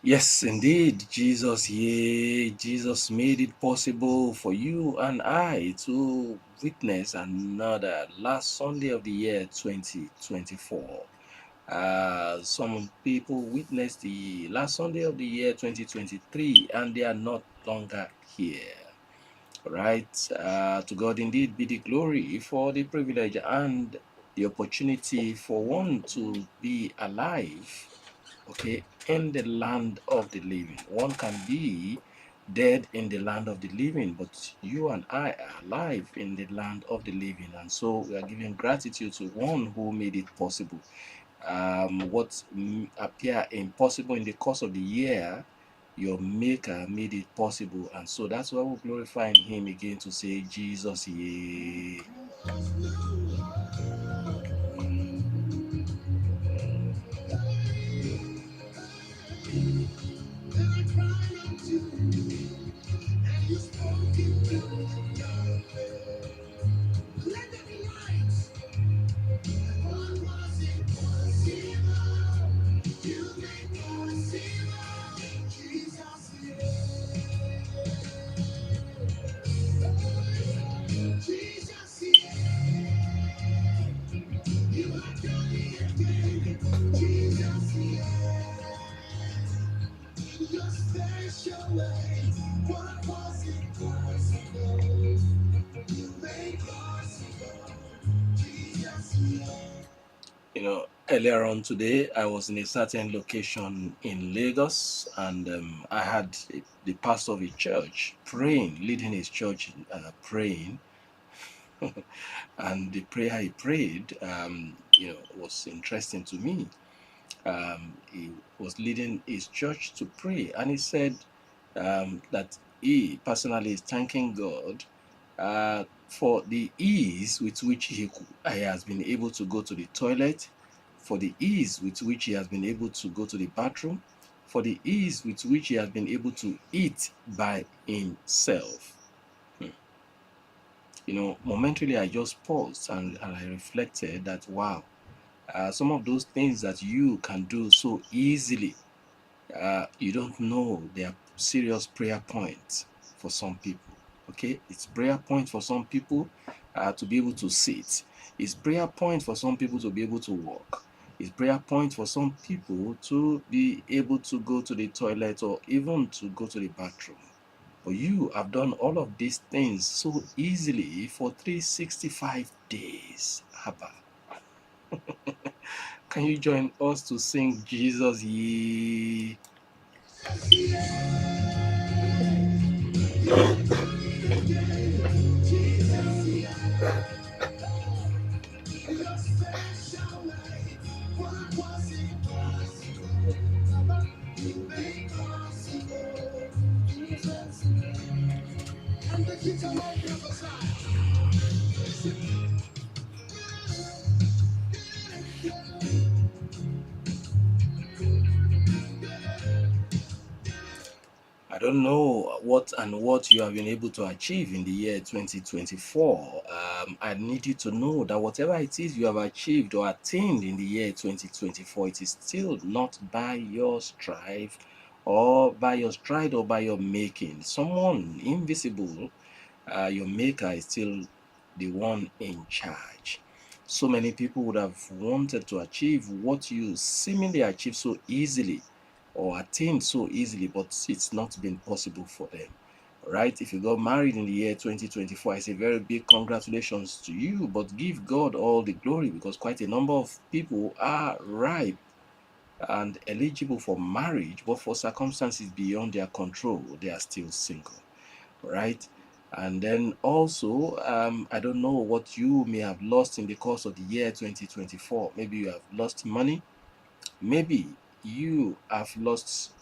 Yes, indeed, Jesus, Jesus made it possible for you and I to witness another last Sunday of the year 2024. Some people witnessed the last Sunday of the year 2023 and they are not longer here. Right? To God indeed be the glory for the privilege and the opportunity for one to be alive, okay, in the land of the living. One can be dead in the land of the living, but you and I are alive in the land of the living. And so we are giving gratitude to one who made it possible. What appear impossible in the course of the year, your maker made it possible. And so that's why we're glorifying him again to say, Jesus, yeah. You know, earlier on today, I was in a certain location in Lagos, and I had the pastor of a church praying, leading his church praying, and the prayer he prayed, was interesting to me. He was leading his church to pray, and he said that he personally is thanking God for the ease with which he has been able to go to the toilet, for the ease with which he has been able to go to the bathroom, for the ease with which he has been able to eat by himself. Momentarily I just paused and I reflected that, wow, some of those things that you can do so easily, you don't know they are serious prayer points for some people. Okay, it's prayer point for some people to be able to sit. It's prayer point for some people to be able to walk. It's prayer point for some people to be able to go to the toilet or even to go to the bathroom. But you have done all of these things so easily for 365 days. Abba. Can you join us to sing Jesus Ye? I don't know what you have been able to achieve in the year 2024. I need you to know that whatever it is you have achieved or attained in the year 2024, it is still not by your strive or by your stride or by your making. Someone invisible, your maker, is still the one in charge. So many people would have wanted to achieve what you seemingly achieve so easily or attained so easily, but it's not been possible for them. Right? If you got married in the year 2024, I say very big congratulations to you, but give God all the glory because quite a number of people are ripe and eligible for marriage, but for circumstances beyond their control, they are still single, right? And then also, I don't know what you may have lost in the course of the year 2024. Maybe you have lost money. Maybe you have lost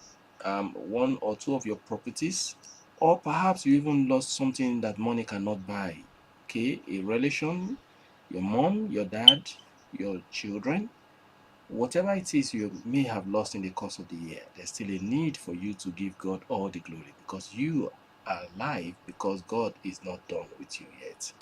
one or two of your properties, or perhaps you even lost something that money cannot buy. Okay, a relation, your mom, your dad, your children, whatever it is you may have lost in the course of the year, there's still a need for you to give God all the glory because you are alive because God is not done with you yet.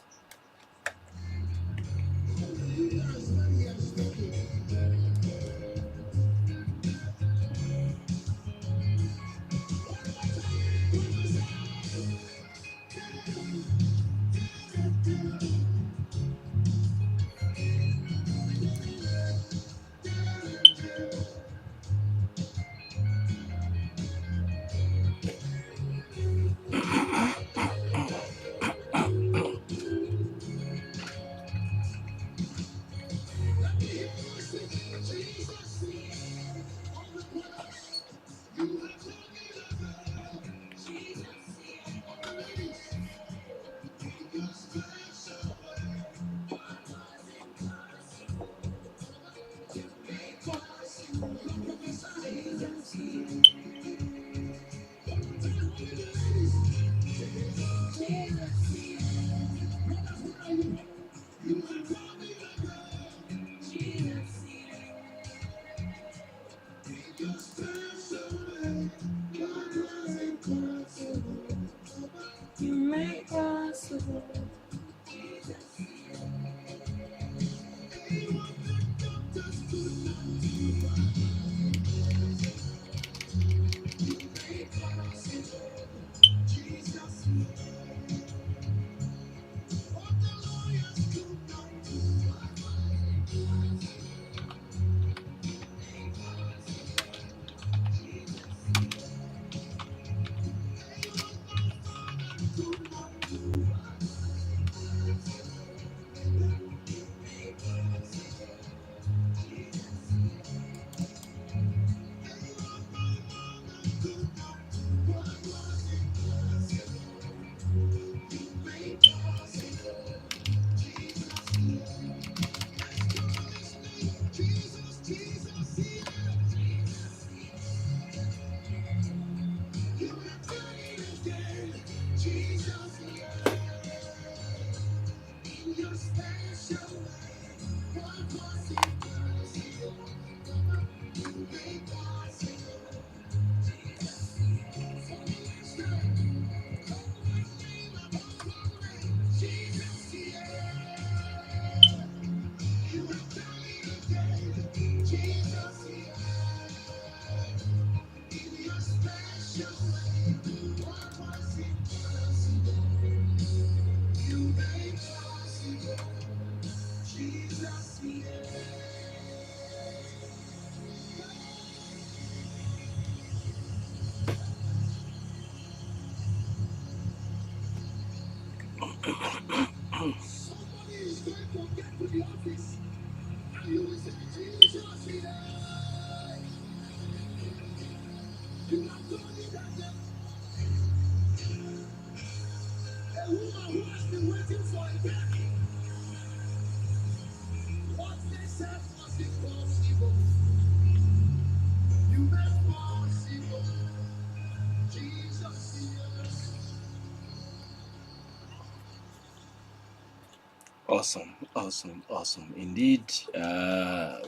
Awesome, awesome, awesome. Indeed,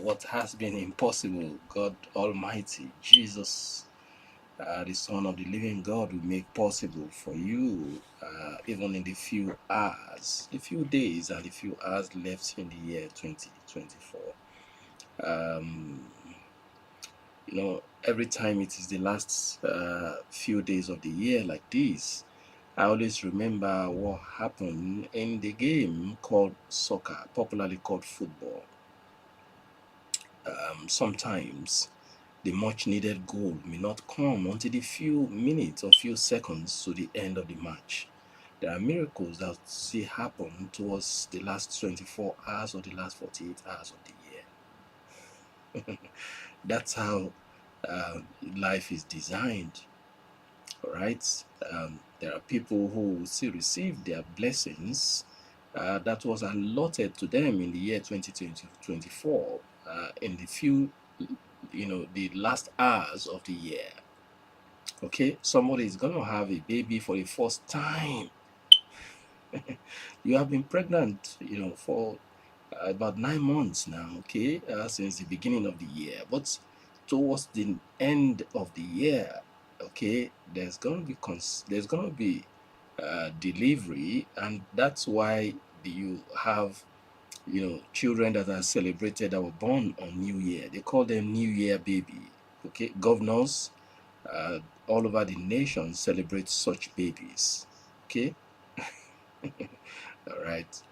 what has been impossible, God Almighty, Jesus, the Son of the living God, will make possible for you, even in the few hours, the few days, and the few hours left in the year 2024. Um, every time it is the last few days of the year like this, I always remember what happened in the game called soccer, popularly called football. Sometimes the much needed goal may not come until the few minutes or few seconds to the end of the match. There are miracles that see happen towards the last 24 hours or the last 48 hours of the year. That's how uh, life is designed. All right. There are people who still receive their blessings that was allotted to them in the year 2024, in the few, the last hours of the year. Okay, somebody is going to have a baby for the first time. You have been pregnant, for about 9 months now, okay, since the beginning of the year. But towards the end of the year, okay, there's gonna be delivery, and that's why you have children that are celebrated that were born on New Year. They call them New Year baby. Okay, governors uh, all over the nation celebrate such babies. Okay, all right.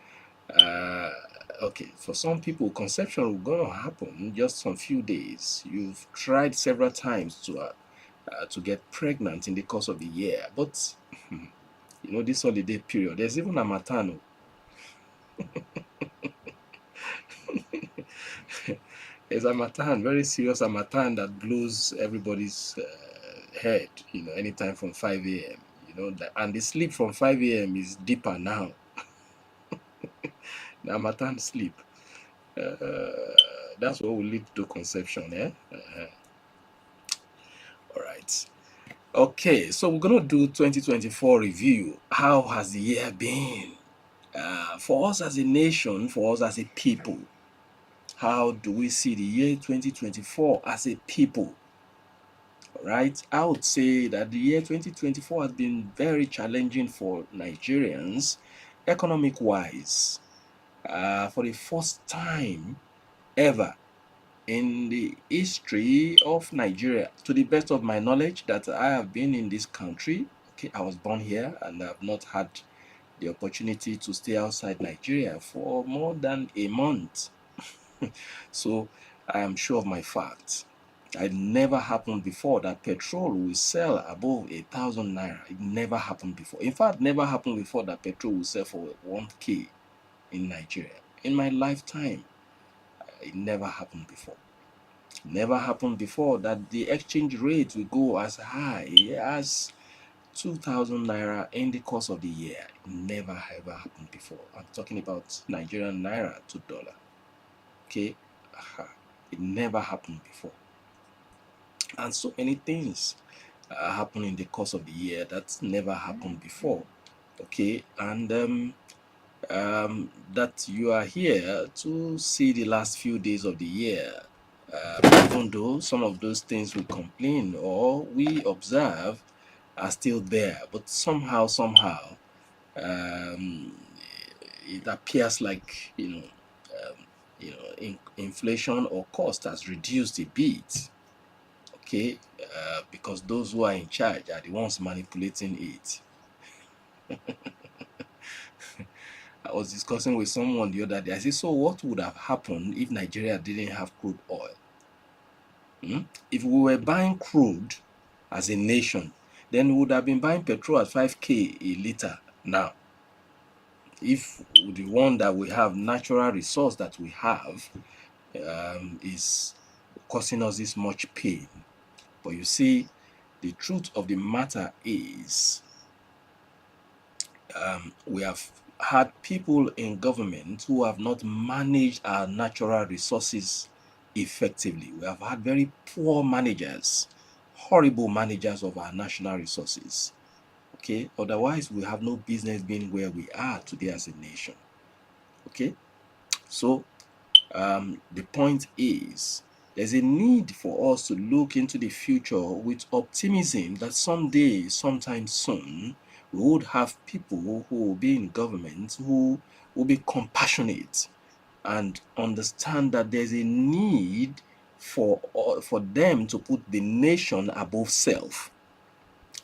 Uh, okay, for some people, conception will gonna happen just some few days. You've tried several times to get pregnant in the course of the year, but this holiday period, there's even a matano. There's a matan, very serious a matan that blows everybody's head. Anytime from 5 a.m. And the sleep from 5 a.m. is deeper now. The matan sleep. That's what will lead to conception, eh? All right. Okay, so we're gonna do 2024 review. How has the year been? For us as a nation, for us as a people, how do we see the year 2024 as a people? All right, I would say that the year 2024 has been very challenging for Nigerians, economic wise. For the first time ever in the history of Nigeria, to the best of my knowledge, that I have been in this country. Okay, I was born here and I've not had the opportunity to stay outside Nigeria for more than a month. So I am sure of my facts. It never happened before that petrol will sell above 1,000 naira. It never happened before. In fact, never happened before that petrol will sell for 1K in Nigeria. In my lifetime, it never happened before. Never happened before that the exchange rate will go as high as 2,000 naira in the course of the year. It never ever happened before. I'm talking about Nigerian naira to dollar. Okay, it never happened before. And so many things happen in the course of the year that's never happened before. Okay, and that you are here to see the last few days of the year. Even though some of those things we complain or we observe are still there, but somehow, um, it appears like inflation or cost has reduced a bit. Okay, because those who are in charge are the ones manipulating it. I was discussing with someone the other day. I said, so what would have happened if Nigeria didn't have crude oil? If we were buying crude as a nation, then we would have been buying petrol at 5K a liter now. If the one that we have, natural resource that we have, is causing us this much pain. But you see, the truth of the matter is, we have had people in government who have not managed our natural resources effectively. We have had very poor managers, horrible managers of our national resources. Okay, otherwise we have no business being where we are today as a nation. Okay, so the point is, there's a need for us to look into the future with optimism that someday, sometime soon, we would have people who will be in government who will be compassionate and understand that there's a need for them to put the nation above self.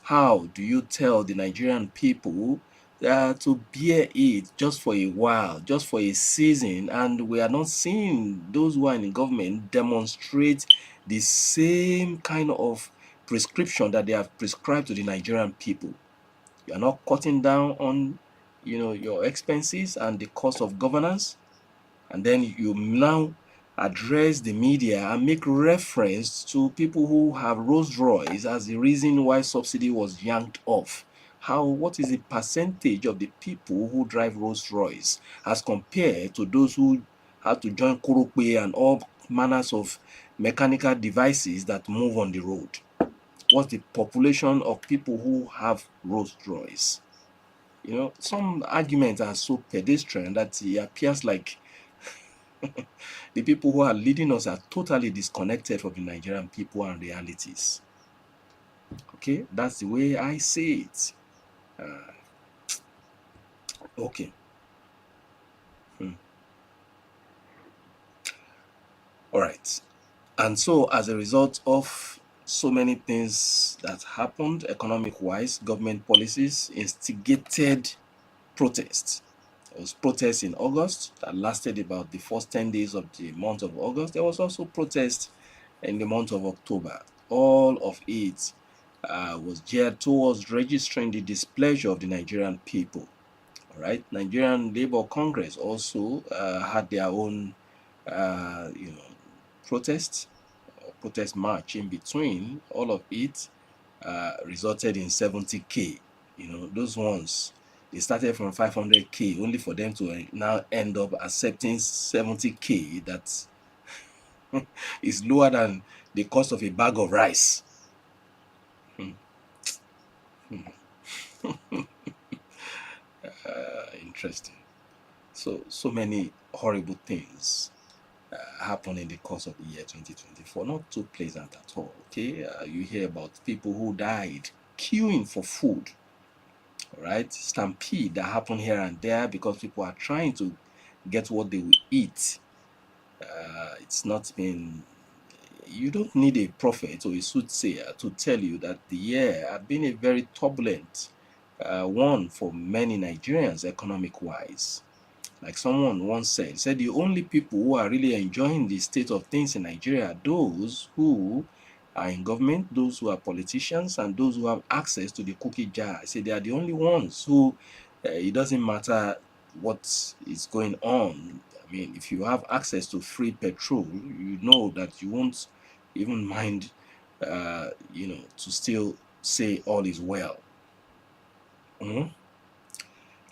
How do you tell the Nigerian people to bear it just for a while, just for a season, and we are not seeing those who are in government demonstrate the same kind of prescription that they have prescribed to the Nigerian people? You are not cutting down on, your expenses and the cost of governance, and then you now address the media and make reference to people who have Rolls Royce as the reason why subsidy was yanked off. What is the percentage of the people who drive Rolls Royce as compared to those who have to join Kurope and all manners of mechanical devices that move on the road? What's the population of people who have Rolls Royce? Some arguments are so pedestrian that it appears like the people who are leading us are totally disconnected from the Nigerian people and realities. Okay, that's the way I see it. Okay. Hmm. All right. And so, as a result of so many things that happened economic wise, government policies instigated protests. There was protests in August that lasted about the first 10 days of the month of August. There was also protest in the month of October. All of it was geared towards registering the displeasure of the Nigerian people. All right, Nigerian Labour Congress also had their own, you know, protest protest march in between. All of it resulted in 70K. Those ones, they started from 500K only for them to now end up accepting 70K. That is lower than the cost of a bag of rice. Hmm. Interesting. So many horrible things happened in the course of the year 2024. Not too pleasant at all. Okay, you hear about people who died queuing for food. All right, stampede that happened here and there because people are trying to get what they will eat. It's not been. You don't need a prophet or a soothsayer to tell you that the year had been a very turbulent one for many Nigerians economic wise. Like someone once said the only people who are really enjoying the state of things in Nigeria are those who are in government, those who are politicians, and those who have access to the cookie jar. I say they are the only ones who it doesn't matter what is going on. I mean, if you have access to free petrol, you know that you won't even mind, to still say all is well. Mhm.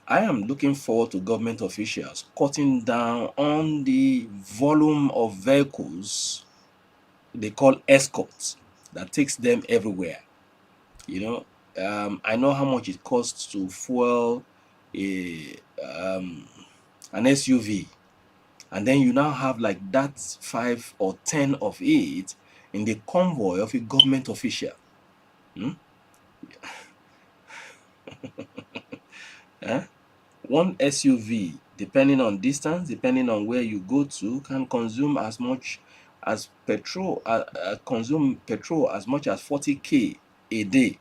I am looking forward to government officials cutting down on the volume of vehicles they call escorts that takes them everywhere. You know, I know how much it costs to fuel a an SUV, and then you now have like that 5 or 10 of it in the convoy of a government official. Hmm? Eh? One SUV, depending on distance, depending on where you go to, can consume as much as petrol as much as 40K a day.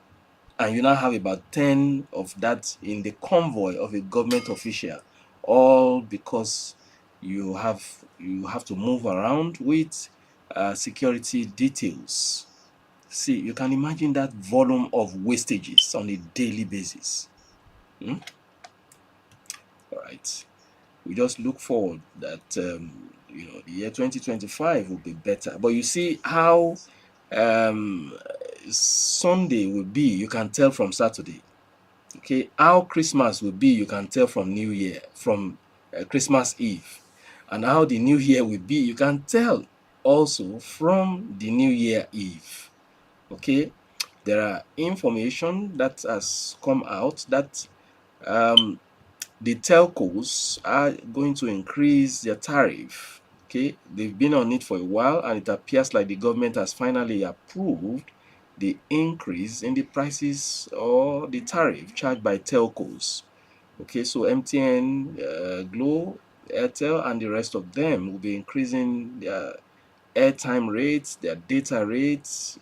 And you now have about 10 of that in the convoy of a government official, all because you have to move around with security details. See, you can imagine that volume of wastages on a daily basis. Hmm? All right. We just look forward that the year 2025 will be better. But you see how um, Sunday will be, you can tell from Saturday. Okay, how Christmas will be, you can tell from New Year, from Christmas Eve, and how the New Year will be, you can tell also from the New Year Eve. Okay, there are information that has come out that um, the telcos are going to increase their tariff. Okay, they've been on it for a while, and it appears like the government has finally approved the increase in the prices or the tariff charged by telcos. Okay, so MTN, Glo, Airtel, and the rest of them will be increasing their airtime rates, their data rates.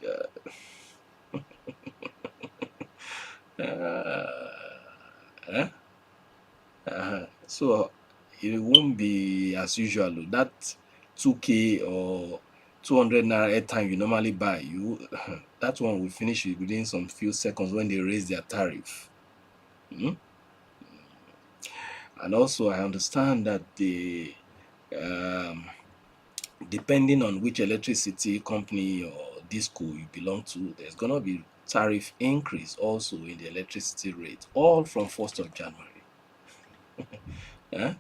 Eh? So it won't be as usual. That 2K or 200 naira airtime you normally buy, that one will finish within some few seconds when they raise their tariff. Mhm. And also, I understand that um, depending on which electricity company or disco you belong to, there's going to be tariff increase also in the electricity rate, all from 1st of January. Eh?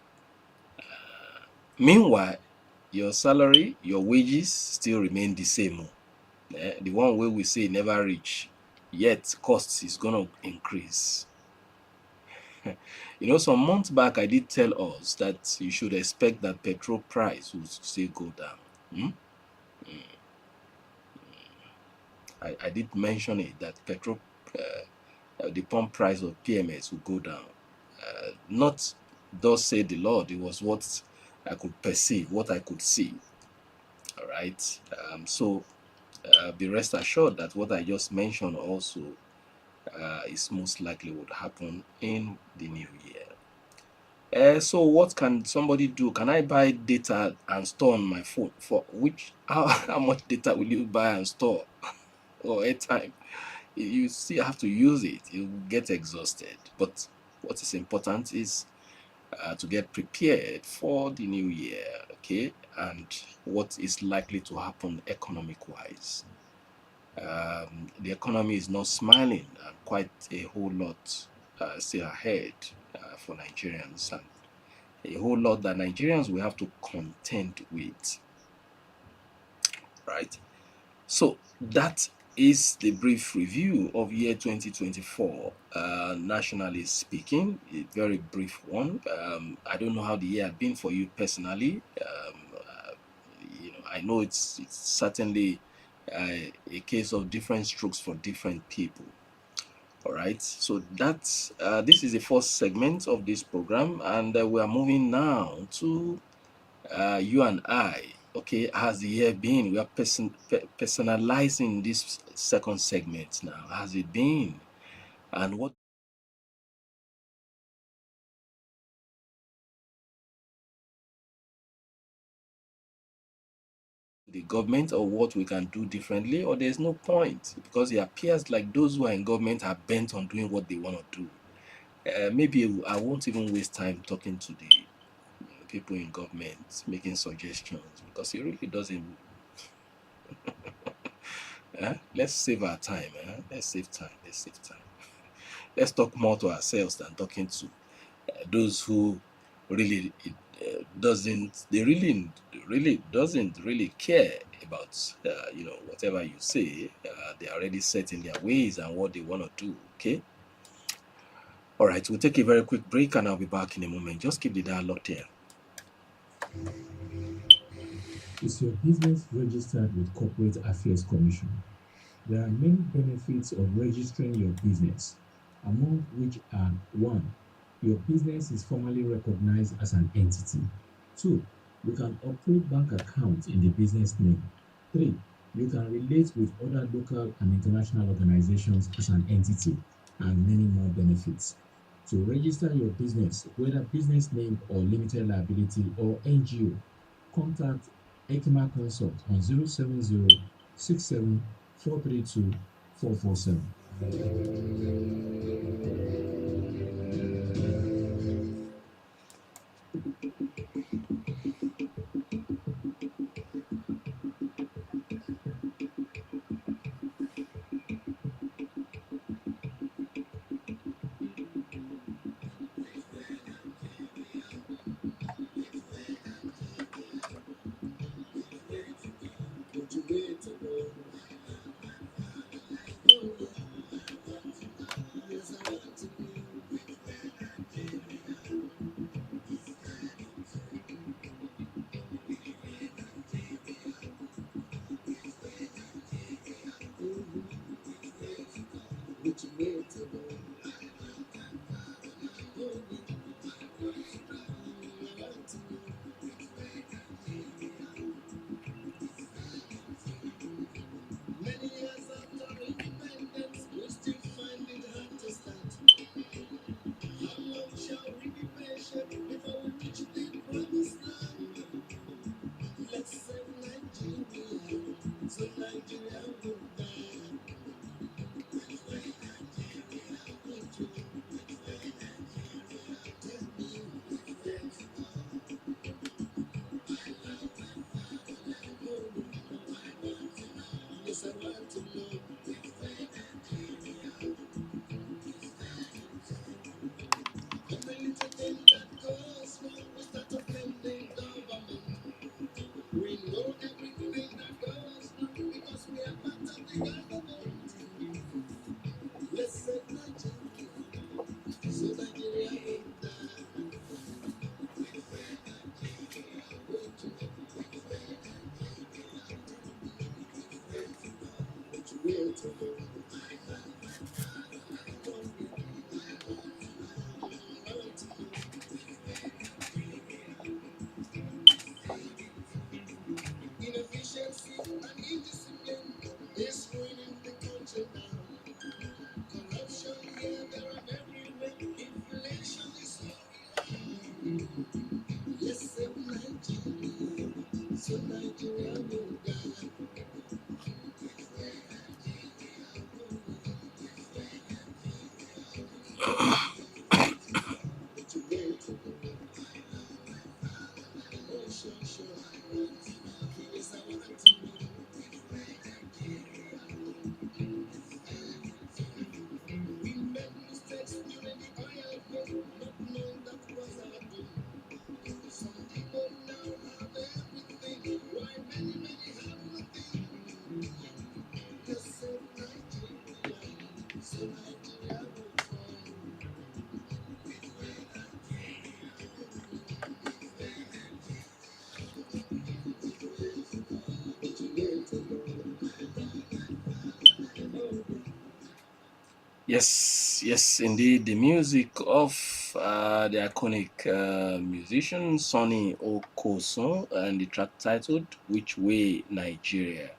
Meanwhile, your salary, your wages still remain the same. The one where we say never reach, yet costs is going to increase. Some months back, I did tell us that you should expect that petrol price will still go down. Hmm? I did mention it, that petrol, the pump price of PMS will go down. Not thus say the Lord, it was what I could perceive, what I could see. All right. So be rest assured that what I just mentioned also is most likely would happen in the new year. So what can somebody do? Can I buy data and store on my phone? For which, how much data will you buy and store? Or airtime? You still have to use it. You get exhausted. But what is important is to get prepared for the new year, okay? And what is likely to happen economic-wise. The economy is not smiling, and quite a whole lot still ahead for Nigerians, and a whole lot that Nigerians will have to contend with, right? So that is the brief review of year 2024, nationally speaking, a very brief one. I don't know how the year had been for you personally. I know it's certainly a case of different strokes for different people. All right, so that's this is the first segment of this program, and we are moving now to you and I. Okay, has the year been? We are personalizing this second segment now. Has it been? And what the government, or what we can do differently, or there's no point, because it appears like those who are in government are bent on doing what they want to do. Maybe I won't even waste time talking to the people in government making suggestions, because it really doesn't. Let's save our time. Let's save time. Let's save time. Let's talk more to ourselves than talking to those who really doesn't. They really doesn't really care about whatever you say. They are already set in their ways and what they want to do. Okay. All right. We'll take a very quick break, and I'll be back in a moment. Just keep the dialogue here. Is your business registered with Corporate Affairs Commission? There are many benefits of registering your business, among which are: 1. Your business is formally recognized as an entity. 2. You can operate bank accounts in the business name. 3. You can relate with other local and international organizations as an entity, and many more benefits. To register your business, whether business name or limited liability or NGO, contact Ekima Consult on 070-67-432-447. Yes, yes, indeed. The music of the iconic musician Sonny Okosun and the track titled Which Way Nigeria.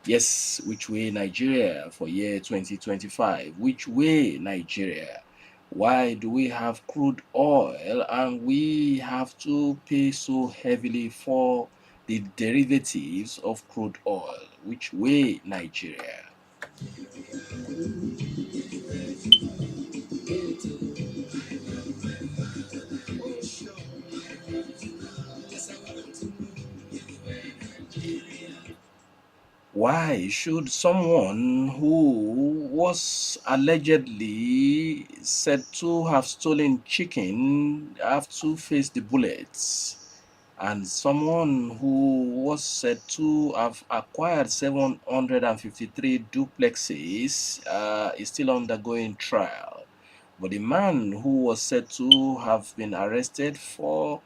Yes, Which Way Nigeria for year 2025. Which Way Nigeria? Why do we have crude oil and we have to pay so heavily for the derivatives of crude oil? Which way Nigeria? Why should someone who was allegedly said to have stolen chicken have to face the bullets? And someone who was said to have acquired 753 duplexes is still undergoing trial. But the man who was said to have been arrested for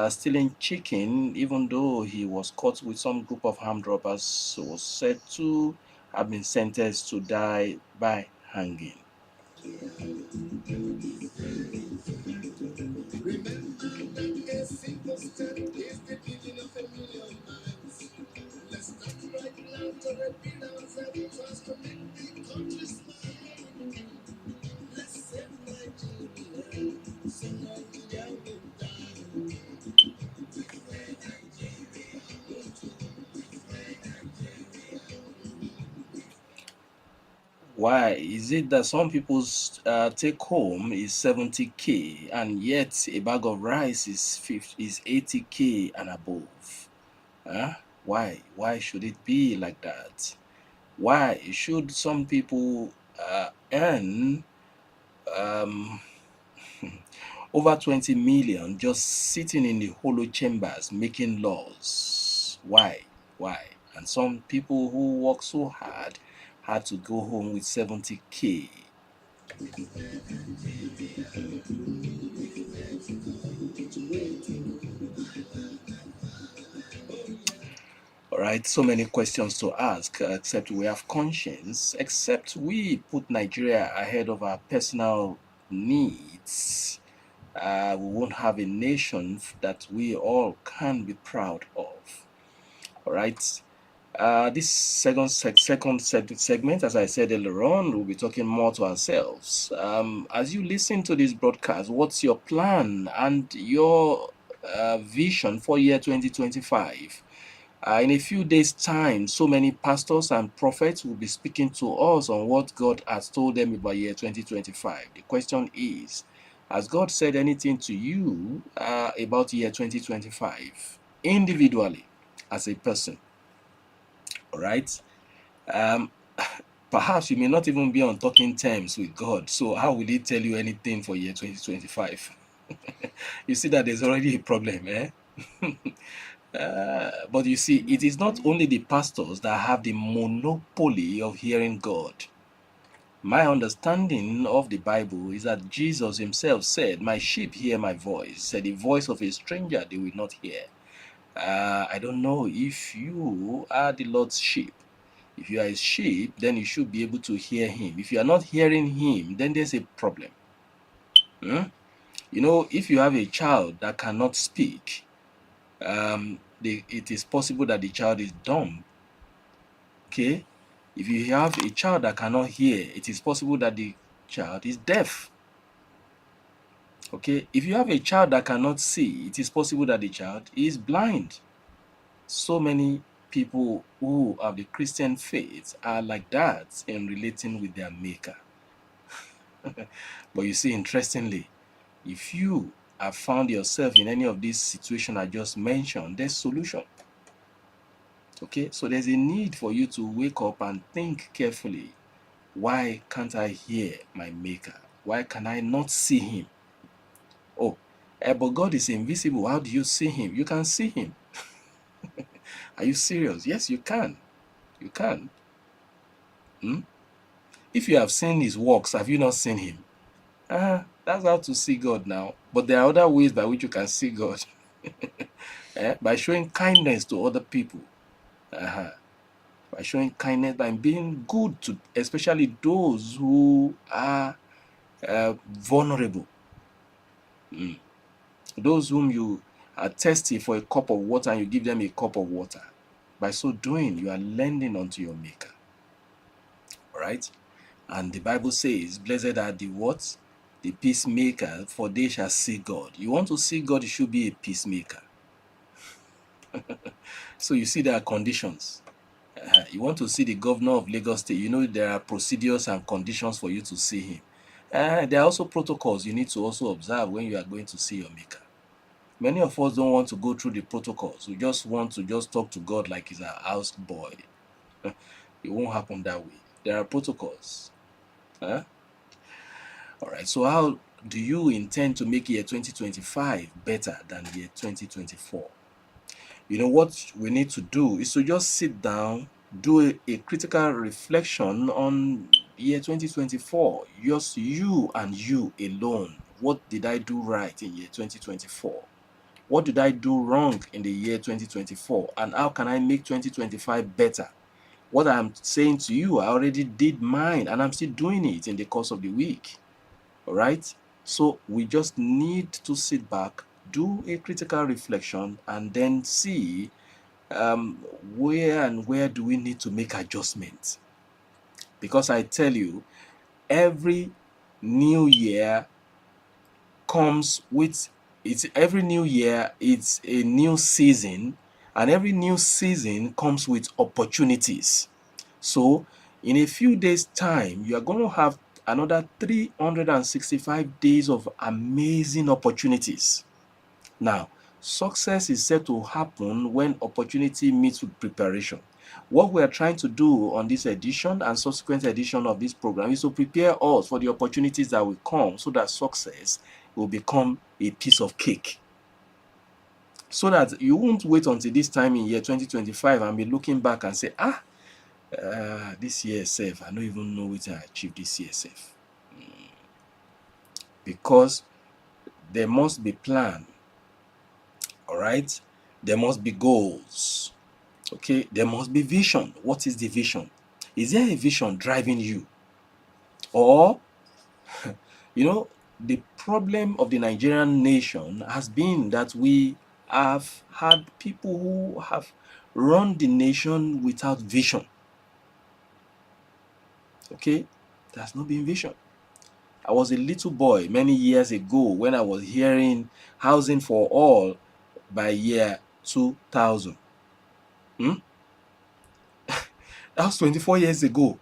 stealing chicken, even though he was caught with some group of armed robbers, was said to have been sentenced to die by hanging. Why is it that some people's take home is 70K and yet a bag of rice is 80K and above? Huh? Why? Why should it be like that? Why should some people earn um, over 20 million just sitting in the hollow chambers making laws? Why? Why? And some people who work so hard had to go home with 70K. All right, so many questions to ask, except we have conscience, except we put Nigeria ahead of our personal needs. We won't have a nation that we all can be proud of. All right. This segment, as I said earlier on, we'll be talking more to ourselves. As you listen to this broadcast, what's your plan and your vision for year 2025? In a few days' time, so many pastors and prophets will be speaking to us on what God has told them about year 2025. The question is, has God said anything to you about year 2025 individually as a person? All right. Um, Perhaps you may not even be on talking terms with God. So how will He tell you anything for year 2025? You see that there's already a problem, eh? But you see, it is not only the pastors that have the monopoly of hearing God. My understanding of the Bible is that Jesus himself said, "My sheep hear my voice. Said the voice of a stranger they will not hear." I don't know if you are the Lord's sheep. If you are his sheep, then you should be able to hear him. If you are not hearing him, then there's a problem. Hmm? If you have a child that cannot speak, it is possible that the child is dumb. Okay? If you have a child that cannot hear, it is possible that the child is deaf. Okay? If you have a child that cannot see, it is possible that the child is blind. So many people who have the Christian faith are like that in relating with their maker. But you see, interestingly, if you have found yourself in any of these situations I just mentioned, there's solution. Okay, so there's a need for you to wake up and think carefully. Why can't I hear my maker? Why can I not see him? Oh, but God is invisible. How do you see him? You can see him. Are you serious? Yes, you can. You can. Hmm? If you have seen his works, have you not seen him? That's how to see God now. But there are other ways by which you can see God. By showing kindness to other people. By showing kindness, by being good to especially those who are vulnerable. Those whom you are thirsty for a cup of water and you give them a cup of water. By so doing, you are lending unto your maker. All right? And the Bible says, blessed are the what? The peacemaker, for they shall see God. You want to see God, you should be a peacemaker. So you see there are conditions. You want to see the governor of Lagos State, there are procedures and conditions for you to see him. There are also protocols you need to also observe when you are going to see your maker. Many of us don't want to go through the protocols. We just want to just talk to God like he's our house boy. It won't happen that way. There are protocols. All right, so how do you intend to make year 2025 better than year 2024? What we need to do is to just sit down, do a critical reflection on year 2024. Just you and you alone. What did I do right in year 2024? What did I do wrong in the year 2024? And how can I make 2025 better? What I'm saying to you, I already did mine and I'm still doing it in the course of the week. All right? So we just need to sit back, do a critical reflection, and then see where do we need to make adjustments. Because I tell you, every new year comes with every new year, it's a new season, and every new season comes with opportunities. So in a few days time, you are going to have another 365 days of amazing opportunities. Now, success is set to happen when opportunity meets with preparation. What we are trying to do on this edition and subsequent edition of this program is to prepare us for the opportunities that will come so that success will become a piece of cake. So that you won't wait until this time in year 2025 and be looking back and say, this year safe, I don't even know what I achieved this year safe. Because there must be plan. All right? There must be goals. Okay? There must be vision. What is the vision? Is there a vision driving you? Or, the problem of the Nigerian nation has been that we have had people who have run the nation without vision. Okay? There's not been vision. I was a little boy many years ago when I was hearing housing for all by year 2000. That was 24 years ago.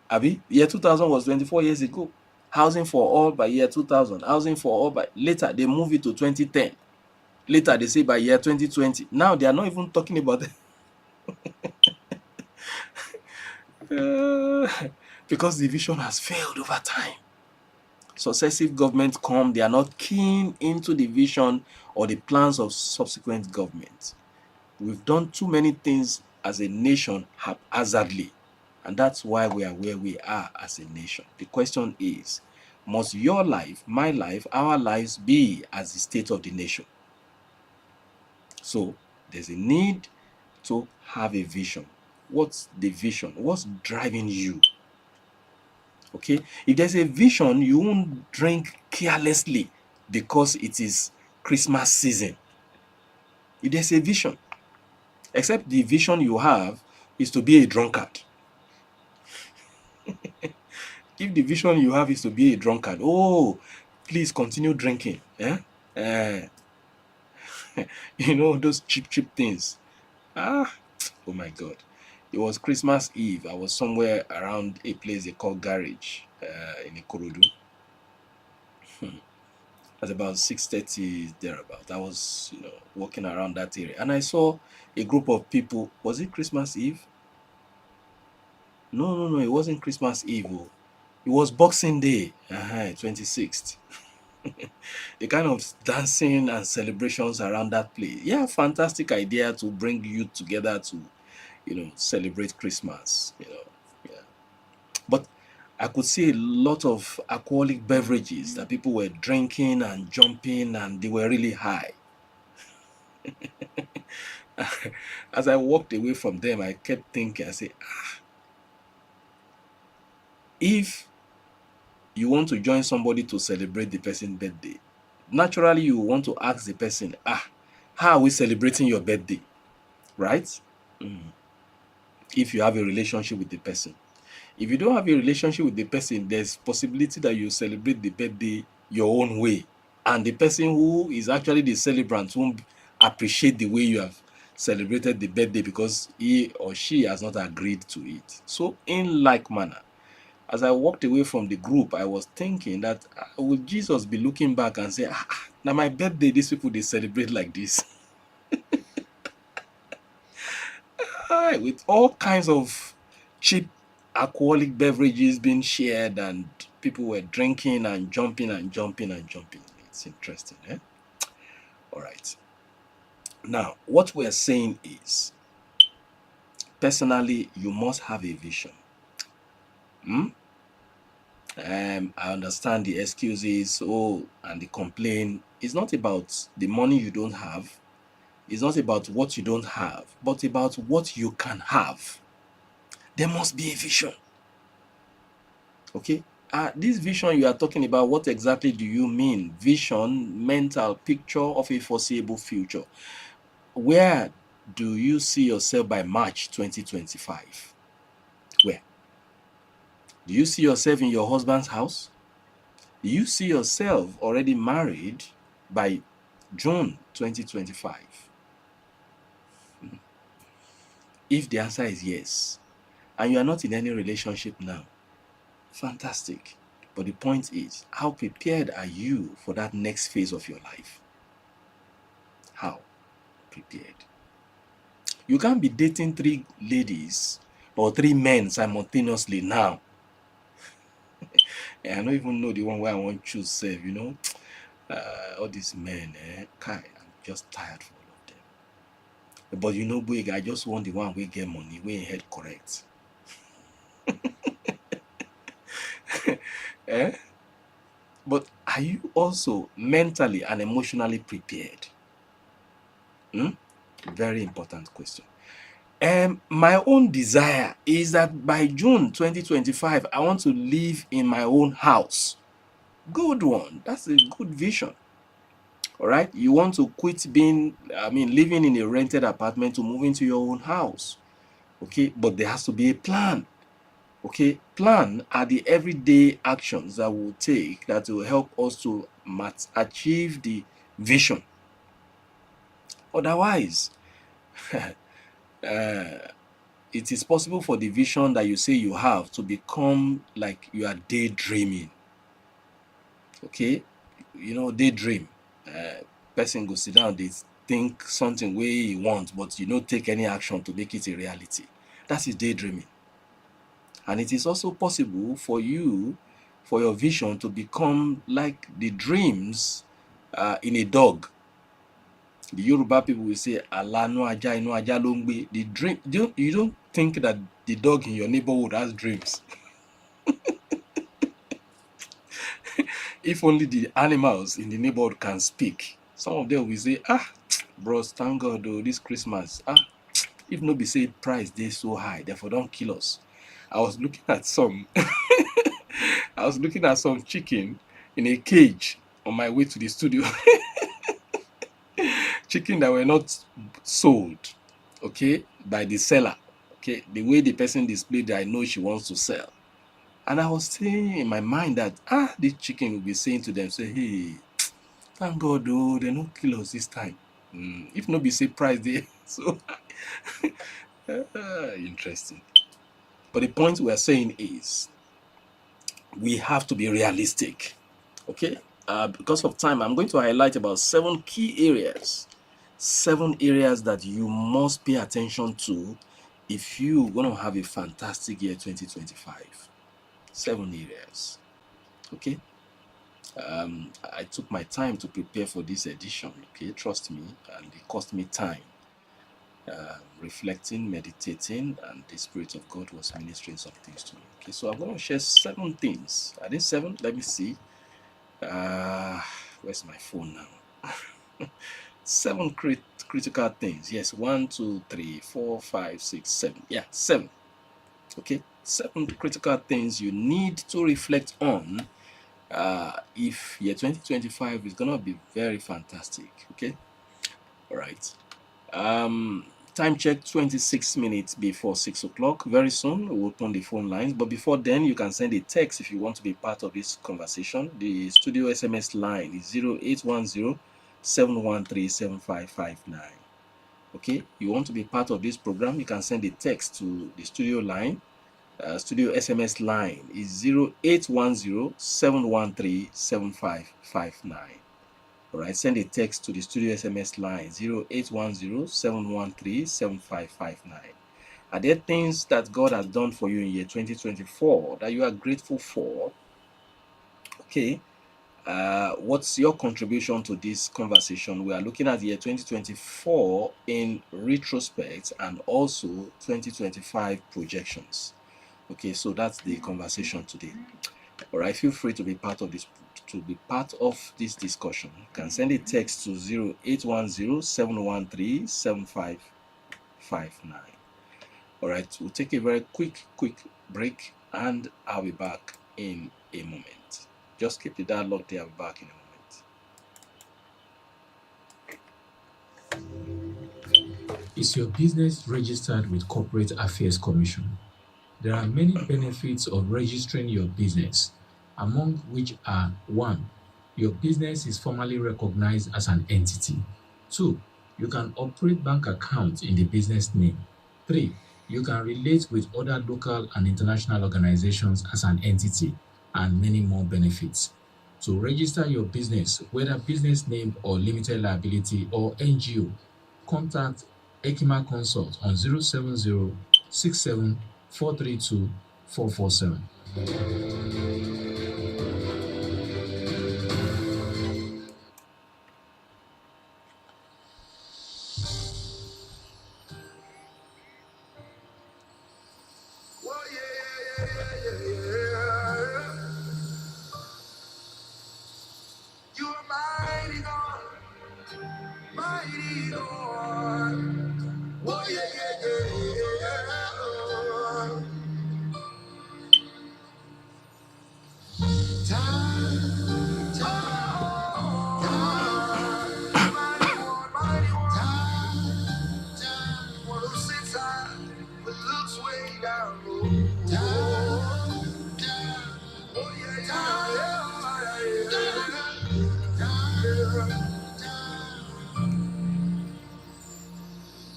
Abi, year 2000 was 24 years ago. Housing for all by year 2000. Housing for all by later they move it to 2010. Later they say by year 2020. Now they are not even talking about Uh, because the vision has failed over time. Successive governments come, they are not keen into the vision or the plans of subsequent governments. We've done too many things as a nation haphazardly, and that's why we are where we are as a nation. The question is, must your life, my life, our lives be as the state of the nation? So there's a need to have a vision. What's the vision? What's driving you? Okay, if there's a vision, you won't drink carelessly because it is Christmas season. If there's a vision, except the vision you have is to be a drunkard. If the vision you have is to be a drunkard, oh, please continue drinking. Uh, those cheap things. Ah, oh my God. It was Christmas Eve. I was somewhere around a place they call Garage in Ikorodu. At about 6:30 thereabout. I was, walking around that area, and I saw a group of people. Was it Christmas Eve? No, no, no. It wasn't Christmas Eve. Oh. It was Boxing Day, 26th. The kind of dancing and celebrations around that place. Yeah, fantastic idea to bring youth together to, celebrate Christmas. Yeah. But I could see a lot of alcoholic beverages that people were drinking and jumping, and they were really high. As I walked away from them, I kept thinking, I said, if you want to join somebody to celebrate the person's birthday, naturally you want to ask the person, how are we celebrating your birthday? Right? Mm. If you have a relationship with the person. If you don't have a relationship with the person, there's possibility that you celebrate the birthday your own way. And the person who is actually the celebrant won't appreciate the way you have celebrated the birthday because he or she has not agreed to it. So in like manner, as I walked away from the group, I was thinking that will Jesus be looking back and say, now my birthday, these people, they celebrate like this. With all kinds of cheap alcoholic beverages being shared, and people were drinking and jumping and jumping and jumping. It's interesting, eh? All right. Now, what we're saying is, personally, you must have a vision. I understand the excuses, and the complaint. It's not about the money you don't have. It's not about what you don't have, but about what you can have. There must be a vision. Okay? This vision you are talking about, what exactly do you mean? Vision, mental picture of a foreseeable future. Where do you see yourself by March 2025? Where? Do you see yourself in your husband's house? Do you see yourself already married by June 2025? If the answer is yes, and you are not in any relationship now, fantastic. But the point is, how prepared are you for that next phase of your life? How prepared? You can't be dating 3 ladies or 3 men simultaneously now. I don't even know the one where I want to choose self. All these men, Kai, I'm just tired for all of them. But Boyega, I just want the one we get money, we head correct. eh? But are you also mentally and emotionally prepared? Very important question. My own desire is that by June 2025, I want to live in my own house. Good one. That's a good vision. All right. You want to quit living in a rented apartment to move into your own house. Okay. But there has to be a plan. Okay. Plan are the everyday actions that we'll take that will help us to achieve the vision. Otherwise, it is possible for the vision that you say you have to become like you are daydreaming. Okay? Daydream. Person go sit down, they think something way he wants, but you don't take any action to make it a reality. That is daydreaming. And it is also possible for you, for your vision to become like the dreams in a dog. The Yoruba people will say, Alanu aja inu aja lo n gbe. The dream, you don't think that the dog in your neighborhood has dreams. If only the animals in the neighborhood can speak. Some of them will say, bros, thank God though, this Christmas, if no be say price dey so high, therefore don't kill us. I was looking at some I was looking at some chicken in a cage on my way to the studio. Chicken that were not sold, okay, by the seller. Okay, the way the person displayed that, I know she wants to sell. And I was saying in my mind that this chicken will be saying to them, say, hey, thank God though, they no kill us this time. If no be say price dey so interesting. But the point we are saying is we have to be realistic. Okay? Because of time, I'm going to highlight about 7 key areas. 7 areas that you must pay attention to if you want to have a fantastic year 2025. 7 areas. Okay? I took my time to prepare for this edition. Okay? Trust me. And it cost me time. Reflecting, meditating, and the Spirit of God was ministering some things to me. Okay, so I'm going to share 7 things. Are they 7? Let me see. Where's my phone now? 7 critical things. Yes, 1, 2, 3, 4, 5, 6, 7. Yeah, 7. Okay, 7 critical things you need to reflect on if year 2025 is gonna be very fantastic. Okay, all right. Time check 26 minutes before 6 o'clock. Very soon we'll open the phone lines, but before then you can send a text if you want to be part of this conversation. The studio SMS line is 0810 713 7559. Okay, you want to be part of this program, you can send a text to the studio line. Studio SMS line is 0810 713 7559. All right, send a text to the studio SMS line 0810 713 7559. Are there things that God has done for you in year 2024 that you are grateful for? Okay. What's your contribution to this conversation? We are looking at the year 2024 in retrospect and also 2025 projections. Okay, so that's the conversation today. All right, feel free to be part of this discussion. You can send a text to 0810 713 7559. All right, we'll take a very quick break and I'll be back in a moment. Just keep the dialogue there. I'll be back in a moment. Is your business registered with Corporate Affairs Commission? There are many benefits of registering your business, among which are 1. Your business is formally recognized as an entity. 2. You can operate bank accounts in the business name. 3. You can relate with other local and international organizations as an entity, and many more benefits. To register your business, whether business name or limited liability or NGO, contact Ekima Consult on 070 67 432 447. You are mighty God, mighty God. Oh, yeah, yeah, yeah. Time, mighty one, mighty one. One who sits high but looks way down low. Oh yeah,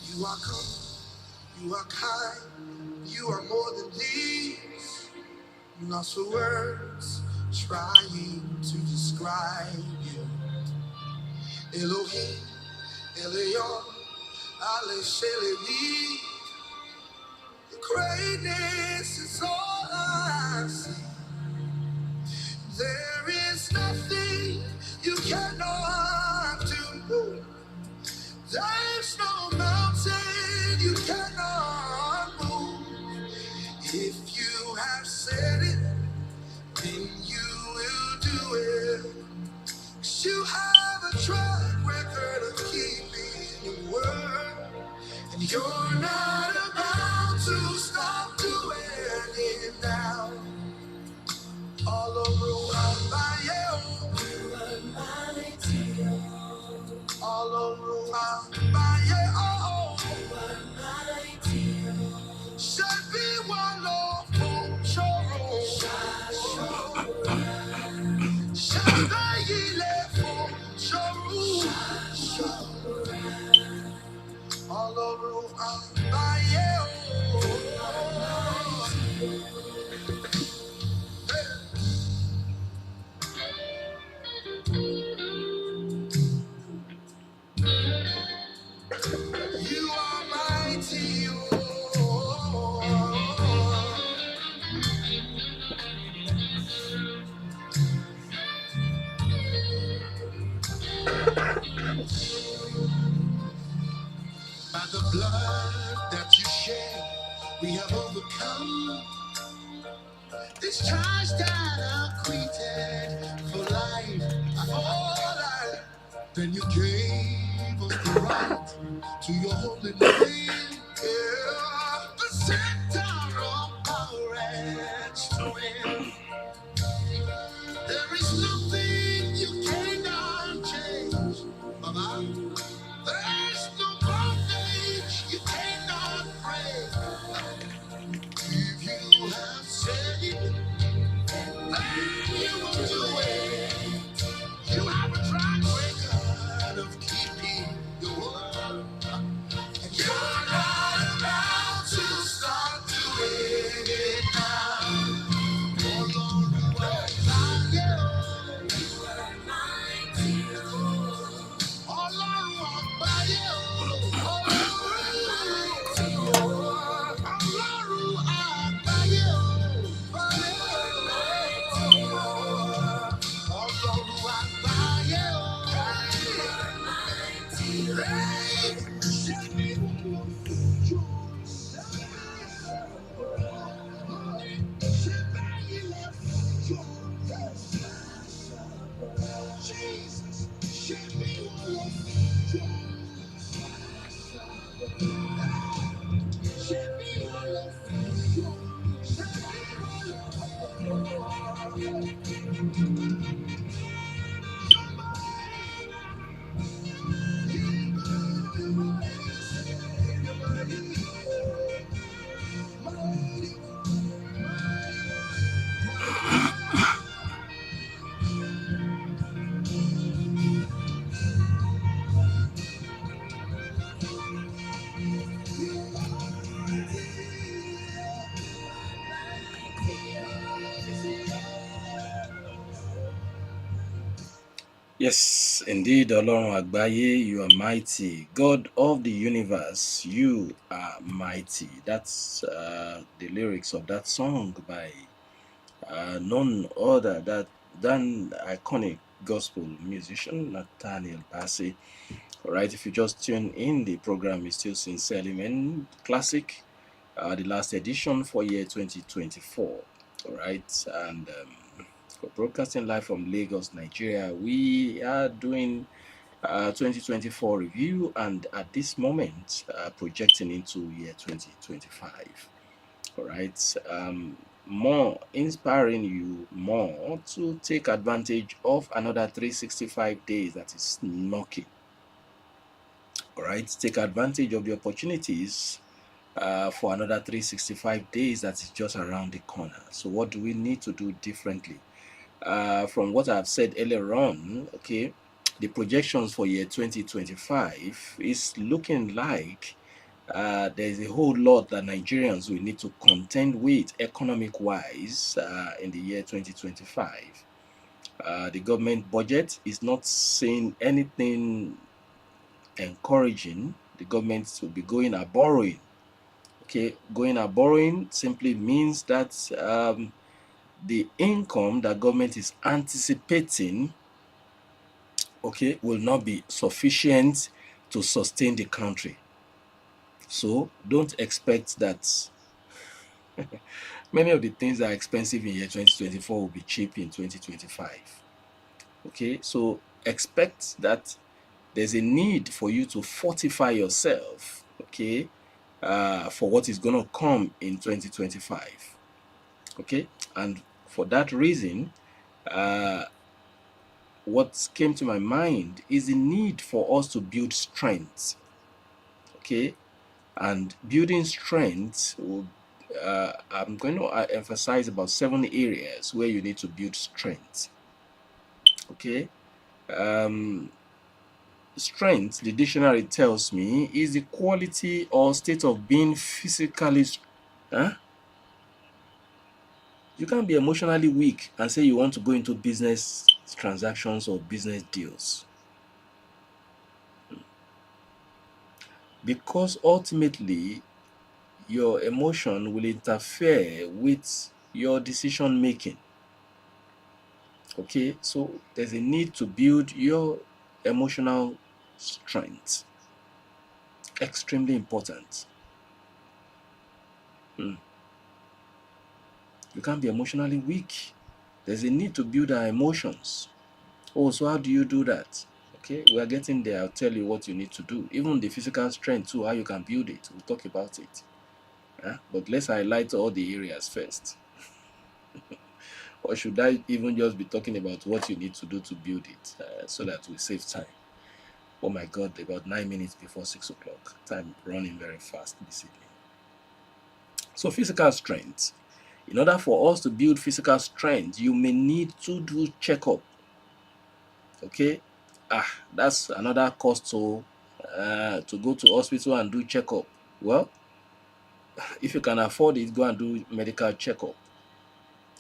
you are good, you are kind, you are more than these. Lost for words, trying to describe you. Elohim, Elion, Ale Shelevi. Your greatness is all If you have said it, then you will do it. 'Cause you have a track record of keeping your word. And you're not about to stop doing it now. All over Hawaii, all over Hawaii, oh, Shabby Wallow, Shoro, Shabby Lefo, Shoro, all over Hawaii, oh, you are mighty, oh. By the blood that you shed, we have overcome this charge that acquitted for life, for life. Then you gave us the right to your holy name. Yeah, the center of power and strength. There is nothing you cannot change, Baba. There's no bondage you cannot break. If you have said it, then you will do it. You have a track record of keeping your word. And you're not about to start doing it now. Oh Lord, you are mighty. You are mighty. Ọlọ́run àgbáyé o. Ọlọ́run àgbáyé o. Ọlọ́run àgbáyé o. Ṣé bí wọ́n fojú ṣe báyìí lè fojú Jesus, ṣé bí wọ́n fojú ṣé bí wọ́n fojú ṣé bí Yes, indeed, Ọlọ́run àgbáyé, you are mighty. God of the universe, you are mighty. That's the lyrics of that song by none other than iconic gospel musician Nathaniel Bassey. All right, if you just tune in, the program is still Sincerely Men Classic, the last edition for year 2024. All right, and for broadcasting live from Lagos, Nigeria, we are doing 2024 review, and at this moment, projecting into year 2025. All right, more inspiring you more to take advantage of another 365 days that is knocking. All right, take advantage of the opportunities for another 365 days that is just around the corner. So what do we need to do differently? From what I've said earlier on, okay, the projections for year 2025 is looking like there's a whole lot that Nigerians will need to contend with economic wise in the year 2025. The government budget is not saying anything encouraging. The government will be going a borrowing. Okay, going a borrowing simply means that the income that government is anticipating, okay, will not be sufficient to sustain the country. So don't expect that Many of the things that are expensive in year 2024 will be cheap in 2025. Okay, so expect that there's a need for you to fortify yourself, okay, for what is going to come in 2025. Okay, and for that reason, uh, what came to my mind is the need for us to build strength. Okay, and building strength will, I'm going to emphasize about 7 areas where you need to build strength. Okay, um, strength, the dictionary tells me, is the quality or state of being physically. Huh? You can't be emotionally weak and say you want to go into business transactions or business deals, because ultimately your emotion will interfere with your decision making. Okay, so there's a need to build your emotional strength. Extremely important. Hmm. You can't be emotionally weak. There's a need to build our emotions. Oh, so how do you do that? Okay, we are getting there. I'll tell you what you need to do. Even the physical strength too, how you can build it. We'll talk about it. But let's highlight all the areas first. Or should I even just be talking about what you need to do to build it, so that we save time? Oh my God, about 9 minutes before 6 o'clock. Time running very fast this evening. So physical strength. In order for us to build physical strength, you may need to do checkup. Okay, that's another cost to go to hospital and do checkup. Well, if you can afford it, go and do medical checkup.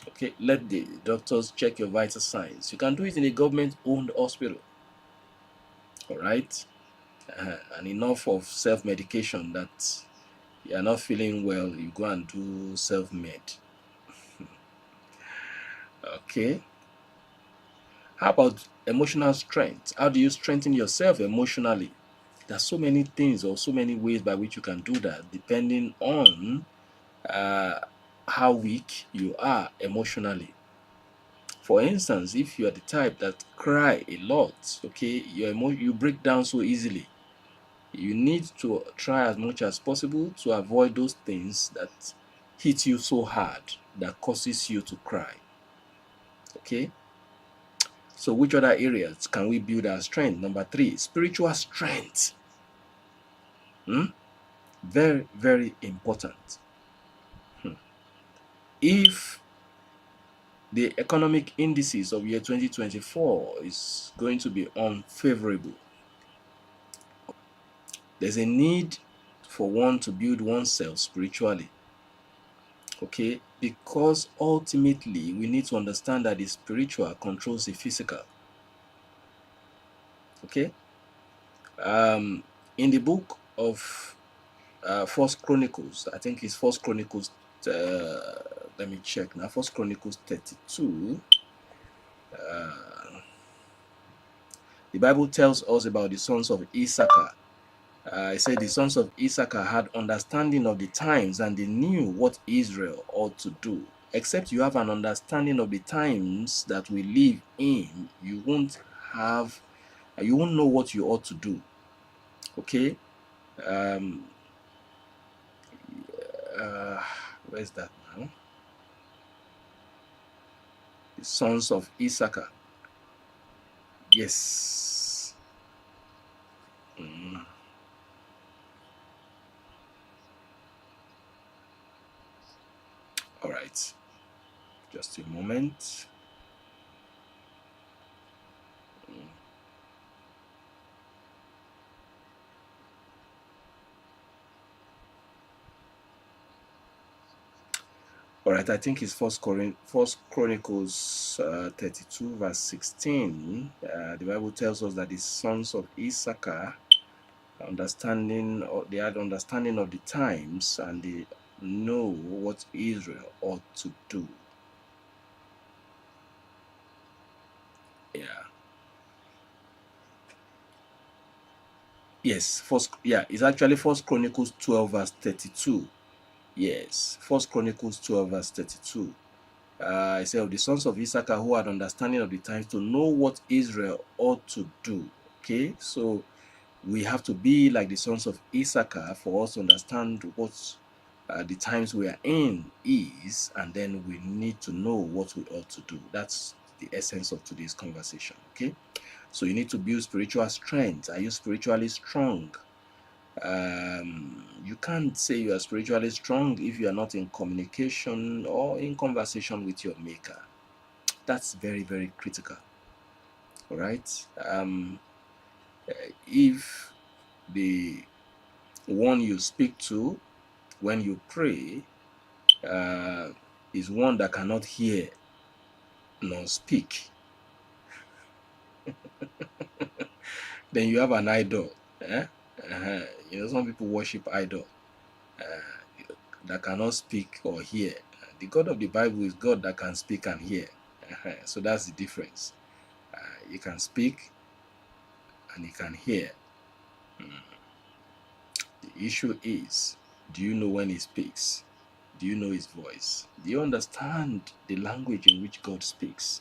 Okay, let the doctors check your vital signs. You can do it in a government-owned hospital. All right, and enough of self-medication that you are not feeling well, you go and do self-med. Okay, how about emotional strength? How do you strengthen yourself emotionally? There's so many things or so many ways by which you can do that, depending on uh, how weak you are emotionally. For instance, if you are the type that cry a lot, okay, you break down so easily. You need to try as much as possible to avoid those things that hit you so hard that causes you to cry. Okay. So which other areas can we build our strength? Number 3, spiritual strength. Hmm? Very, very important. Hmm. If the economic indices of year 2024 is going to be unfavorable, there's a need for one to build oneself spiritually. Okay, because ultimately we need to understand that the spiritual controls the physical. Okay, in the book of First Chronicles, I think it's First Chronicles. Let me check now. First Chronicles 32. The Bible tells us about the sons of Issachar. It said the sons of Issachar had understanding of the times and they knew what Israel ought to do. Except you have an understanding of the times that we live in, have, you won't know what you ought to do. Okay, um, uh, where's that now? The sons of Issachar. Yes. Mm. All right. Just a moment. All right, I think it's First Chronicles 32 verse 16. The Bible tells us that the sons of Issachar they had understanding of the times and they know what Israel ought to do. Yeah. Yes, it's actually First Chronicles 12 verse 32. Yes, First Chronicles 12 verse 32. I say of the sons of Issachar who had understanding of the times to know what Israel ought to do. Okay, so we have to be like the sons of Issachar for us to understand what the times we are in is, and then we need to know what we ought to do. That's the essence of today's conversation. Okay, so you need to build spiritual strength. Are you spiritually strong? You can't say you are spiritually strong if you are not in communication or in conversation with your maker. That's very, very critical. All right. If the one you speak to when you pray uh, is one that cannot hear nor speak, then you have an idol. Eh? Some people worship idol that cannot speak or hear. The God of the Bible is God that can speak and hear. So that's the difference. You can speak and you can hear. The issue is, do you know when he speaks? Do you know his voice? Do you understand the language in which God speaks?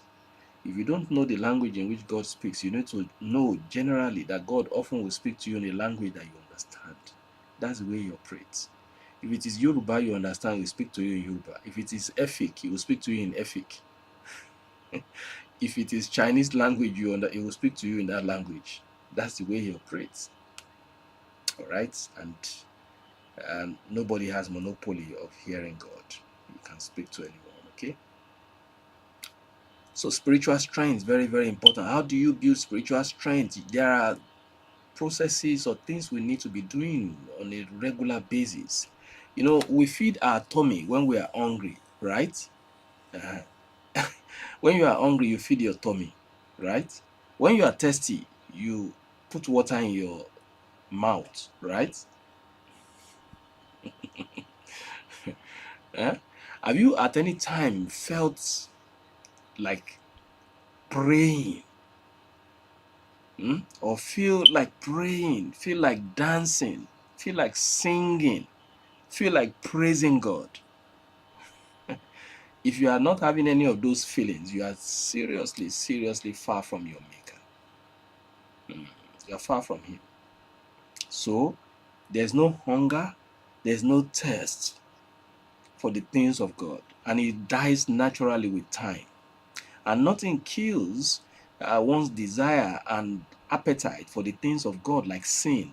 If you don't know the language in which God speaks, you need to know generally that God often will speak to you in a language that you understand. That's the way he operates. If it is Yoruba you understand, he will speak to you in Yoruba. If it is Efik, he will speak to you in Efik. If it is Chinese language, he will speak to you in that language. That's the way he operates. All right? And nobody has monopoly of hearing God. You can speak to anyone, okay? So spiritual strength is very, very important. How do you build spiritual strength? There are processes or things we need to be doing on a regular basis. We feed our tummy when we are hungry, right? Uh, when you are hungry, you feed your tummy, right? When you are thirsty, you put water in your mouth, right? Eh? Have you at any time felt like praying, or feel like praying, feel like dancing, feel like singing, feel like praising God? If you are not having any of those feelings, you are seriously, seriously far from your maker. You are far from him. So there's no hunger, there's no thirst for the things of God, and it dies naturally with time. And nothing kills one's desire and appetite for the things of God like sin.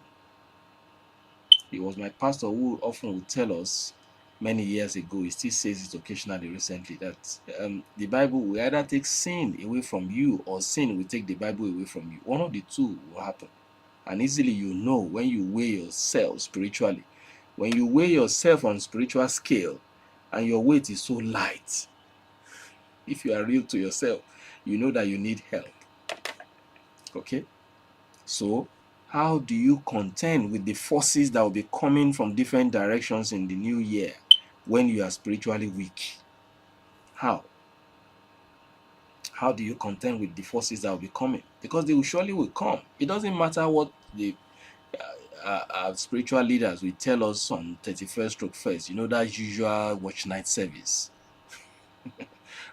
It was my pastor who often would tell us many years ago, he still says it occasionally recently, that the Bible will either take sin away from you or sin will take the Bible away from you. One of the two will happen. And easily you know when you weigh yourself spiritually. When you weigh yourself on spiritual scale and your weight is so light, if you are real to yourself, you know that you need help. Okay? So, how do you contend with the forces that will be coming from different directions in the new year when you are spiritually weak? How? How do you contend with the forces that will be coming? Because they will surely will come. It doesn't matter what the our spiritual leaders will tell us on 31st stroke first. That usual watch night service.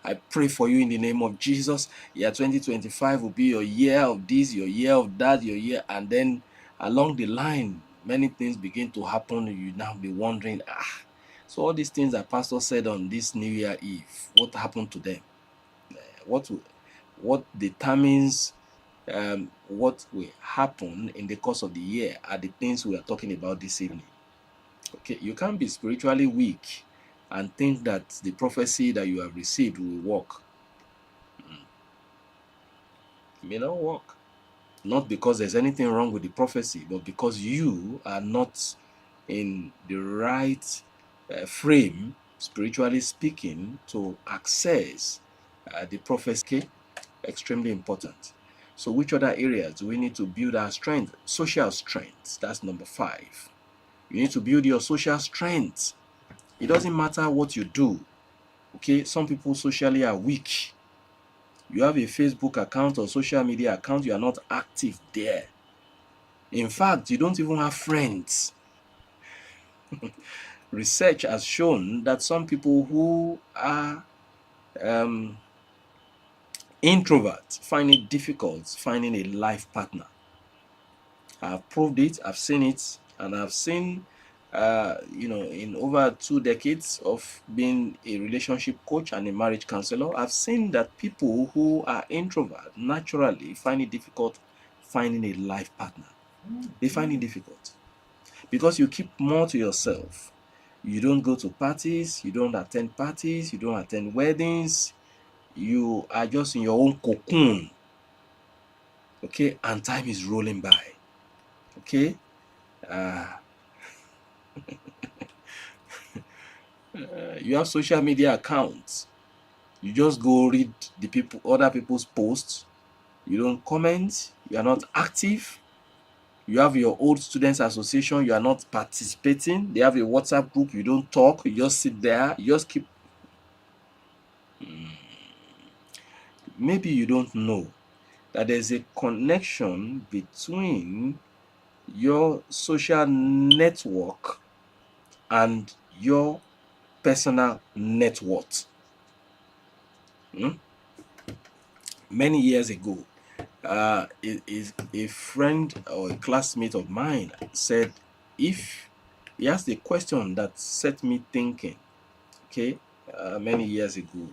I pray for you in the name of Jesus. Year 2025 will be your year of this, your year of that, your year. And then along the line, many things begin to happen. You now be wondering, so all these things that Pastor said on this New Year Eve, what happened to them? What determines what will happen in the course of the year are the things we are talking about this evening. Okay, you can't be spiritually weak and think that the prophecy that you have received will work. It may not work. Not because there's anything wrong with the prophecy, but because you are not in the right frame, spiritually speaking, to access the prophecy. Okay? Extremely important. So which other areas do we need to build our strength? Social strength. That's number 5. You need to build your social strength. It doesn't matter what you do. Okay, some people socially are weak. You have a Facebook account or social media account, you are not active there. In fact, you don't even have friends. research has shown that some people who are um, introverts find it difficult finding a life partner. I've proved it, I've seen it, and I've seen, in over 2 decades of being a relationship coach and a marriage counselor, I've seen that people who are introverts naturally find it difficult finding a life partner. They find it difficult because you keep more to yourself. You don't go to parties, you don't attend parties, you don't attend weddings, you are just in your own cocoon, okay, and time is rolling by, okay. uh, you have social media accounts, you just go read the people other people's posts, you don't comment, you are not active. You have your old students association, you are not participating. They have a WhatsApp group, you don't talk, you just sit there, you just keep. Maybe you don't know that there's a connection between your social network and your personal net worth. Many years ago, a friend or a classmate of mine said, if he asked a question that set me thinking, okay, many years ago,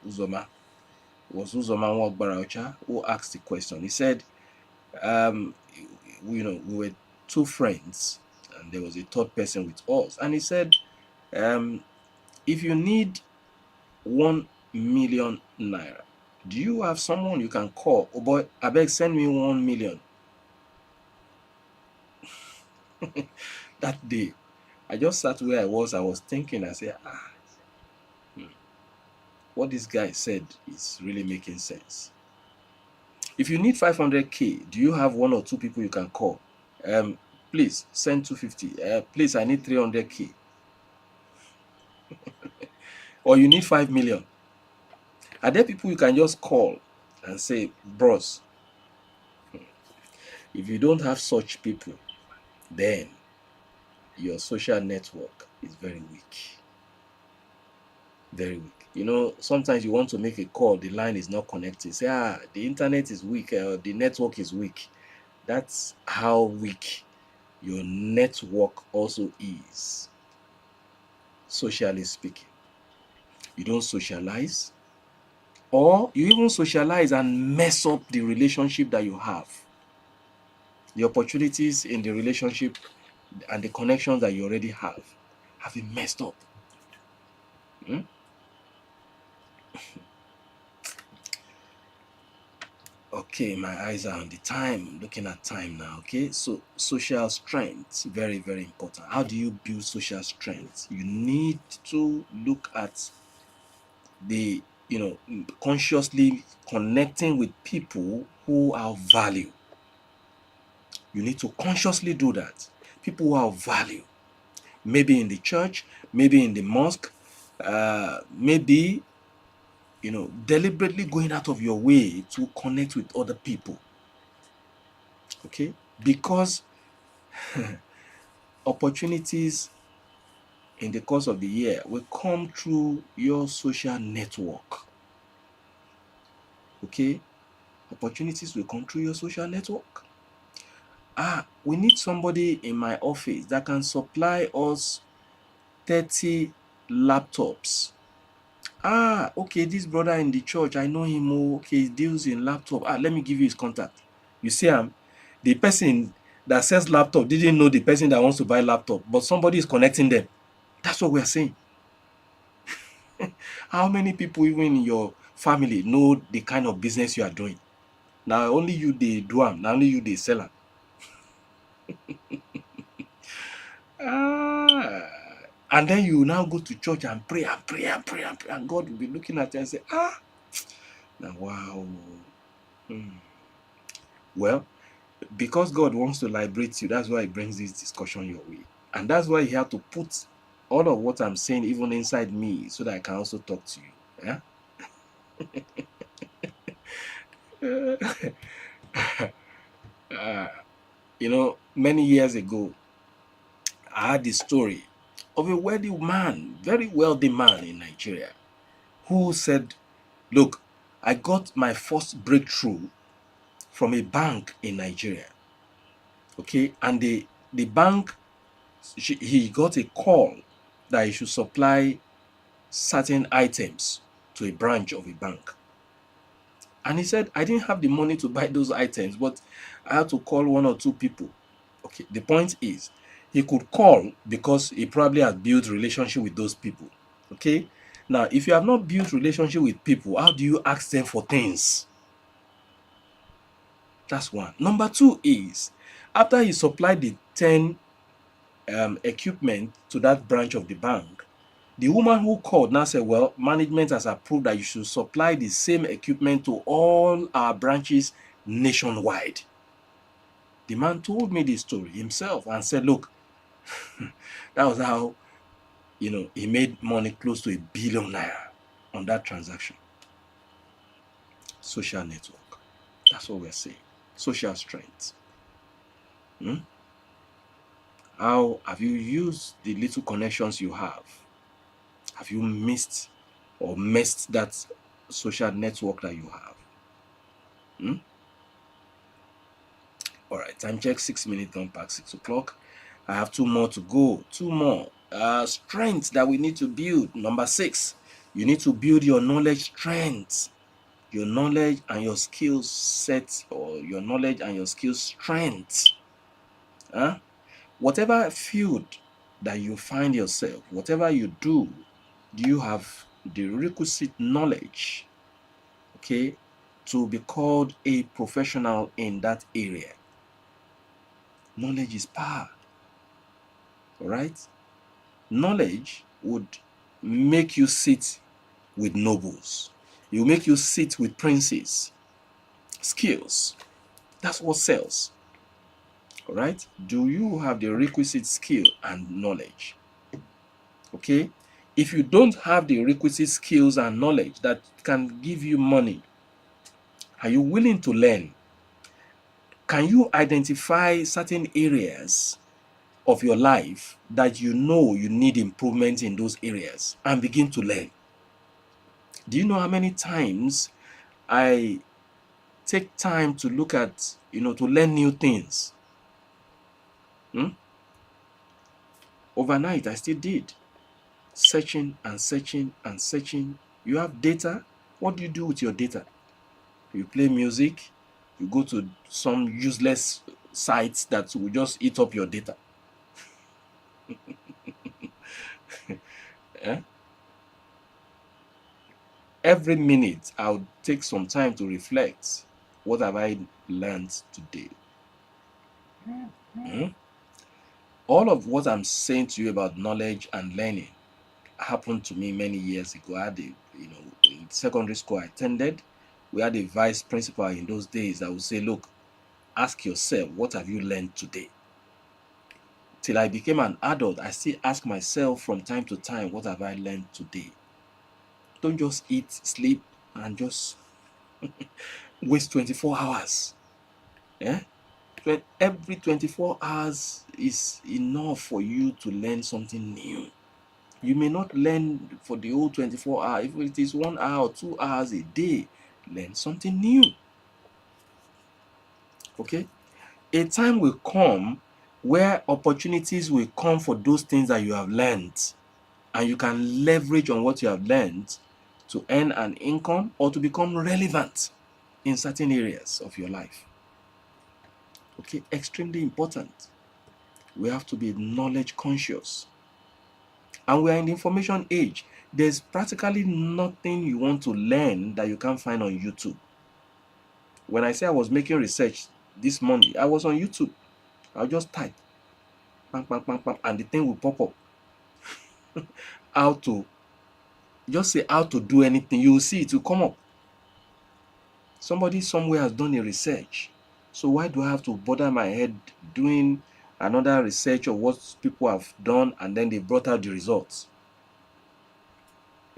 Uzoma, it was Uzoma Nwagbaraucha who asked the question. He said, um, we were two friends and there was a third person with us. And he said, um, if you need 1 million naira, do you have someone you can call? Oh boy, I beg, send me 1 million. That day, I just sat where I was thinking, I said, what this guy said is really making sense. If you need 500k, do you have one or two people you can call? Um, please send 250. Please, I need 300k. Or you need 5 million. Are there people you can just call and say, bros, if you don't have such people, then your social network is very weak. Very weak. Sometimes you want to make a call, the line is not connected. Say, the internet is weak, the network is weak. That's how weak your network also is, socially speaking. You don't socialize, or you even socialize and mess up the relationship that you have. The opportunities in the relationship and the connections that you already have been messed up. Hmm? Okay, my eyes are on the time, looking at time now. Okay, so social strength, very, very important. How do you build social strength? You need to look at the, consciously connecting with people who are of value. You need to consciously do that. People who are of value. Maybe in the church, maybe in the mosque, maybe, deliberately going out of your way to connect with other people. Okay? Because opportunities in the course of the year will come through your social network. Okay? Opportunities will come through your social network. We need somebody in my office that can supply us 30 laptops. Okay, this brother in the church, I know him. Okay, he deals in laptop. Let me give you his contact. You see, the person that sells laptop didn't know the person that wants to buy laptop, but somebody is connecting them. That's what we are saying. How many people even in your family know the kind of business you are doing? Now only you they do them. Now only you they sell them. Ah, and then you now go to church and pray and pray and pray and pray, and God will be looking at you and say, now wow. Well, because God wants to liberate you, that's why He brings this discussion your way, and that's why He had to put all of what I'm saying even inside me so that I can also talk to you. Yeah. Many years ago, I had this story. of a wealthy man, very wealthy man in Nigeria, who said, look, I got my first breakthrough from a bank in Nigeria. Okay, and the bank, he got a call that he should supply certain items to a branch of a bank. And he said, I didn't have the money to buy those items, but I had to call one or two people. Okay, the point is, he could call because he probably had built relationship with those people. Okay, now if you have not built relationship with people, how do you ask them for things? That's one. Number two is, after he supplied the 10 equipment to that branch of the bank, the woman who called now said, well, management has approved that you should supply the same equipment to all our branches nationwide. The man told me this story himself and said, look, that was how, he made money close to R1 billion on that transaction. Social network. That's what we're saying. Social strength. Hmm? How have you used the little connections you have? Have you missed or messed that social network that you have? Hmm? All right, time check, 6 minutes gone past 6 o'clock. I have two more to go. Two more. Strengths that we need to build. Number 6, you need to build your knowledge strength. Your knowledge and your skills set, or your knowledge and your skills strength. Huh? Whatever field that you find yourself, whatever you do you have the requisite knowledge, okay, to be called a professional in that area? Knowledge is power. All right? Knowledge would make you sit with nobles. It will make you sit with princes. Skills. That's what sells. All right? Do you have the requisite skill and knowledge? Okay? If you don't have the requisite skills and knowledge that can give you money, are you willing to learn? Can you identify certain areas of your life that you know you need improvement in those areas and begin to learn? Do you know how many times I take time to look at, to learn new things? Hmm? Overnight, I still did. Searching and searching and searching. You have data. What do you do with your data? You play music. You go to some useless sites that will just eat up your data. Eh? Every minute, I'll take some time to reflect. What have I learned today? Hmm? All of what I'm saying to you about knowledge and learning happened to me many years ago. I had in secondary school I attended, we had a vice principal in those days that would say, look, ask yourself, what have you learned today? Till I became an adult, I still ask myself from time to time, what have I learned today? Don't just eat, sleep, and just waste 24 hours. Yeah? Every 24 hours is enough for you to learn something new. You may not learn for the whole 24 hours. If it is 1 hour or 2 hours a day, learn something new. Okay? A time will come where opportunities will come for those things that you have learned, and you can leverage on what you have learned to earn an income or to become relevant in certain areas of your life. Okay? Extremely important. We have to be knowledge conscious. And we are in the information age. There's practically nothing you want to learn that you can't find on YouTube. When I say I was making research this morning, I was on YouTube. I'll just type, bang, bang, bang, bang, and the thing will pop up. How to, just say how to do anything. You will see it will come up. Somebody somewhere has done a research. So why do I have to bother my head doing another research of what people have done and then they brought out the results?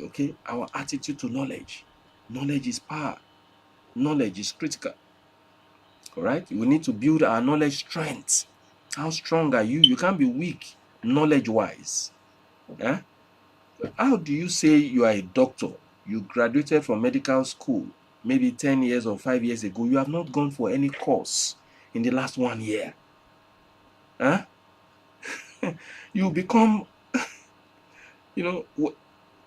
Okay, our attitude to knowledge. Knowledge is power. Knowledge is critical. All right, we need to build our knowledge strength. How strong are you? You can't be weak knowledge wise. Eh? How do you say you are a doctor? You graduated from medical school maybe 10 years or 5 years ago. You have not gone for any course in the last 1 year. Huh? You become, the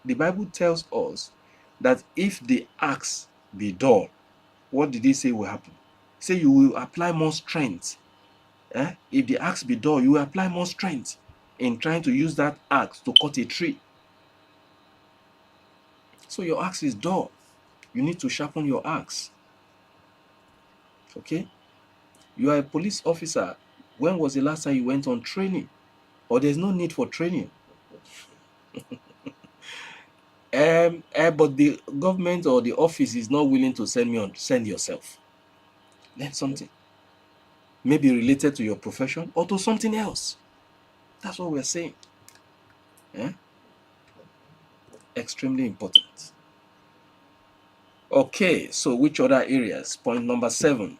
Bible tells us that if the axe be dull, what did he say will happen? Say you will apply more strength. If the axe be dull, you will apply more strength in trying to use that axe to cut a tree. So your axe is dull. You need to sharpen your axe. Okay? You are a police officer. When was the last time you went on training? Or there's no need for training. But the government or the office is not willing to send yourself. Learn something. Maybe related to your profession or to something else. That's what we're saying. Eh? Extremely important. Okay, so which other areas? Point number 7.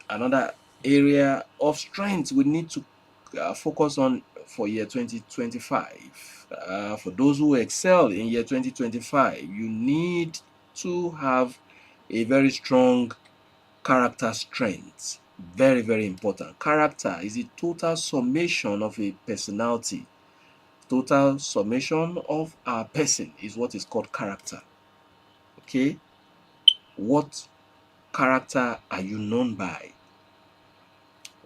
Another area of strength we need to focus on for year 2025. For those who excel in year 2025, you need to have a very strong character strength. Very, very important. Character is the total summation of a personality. Total summation of a person is what is called character. Okay? What character are you known by?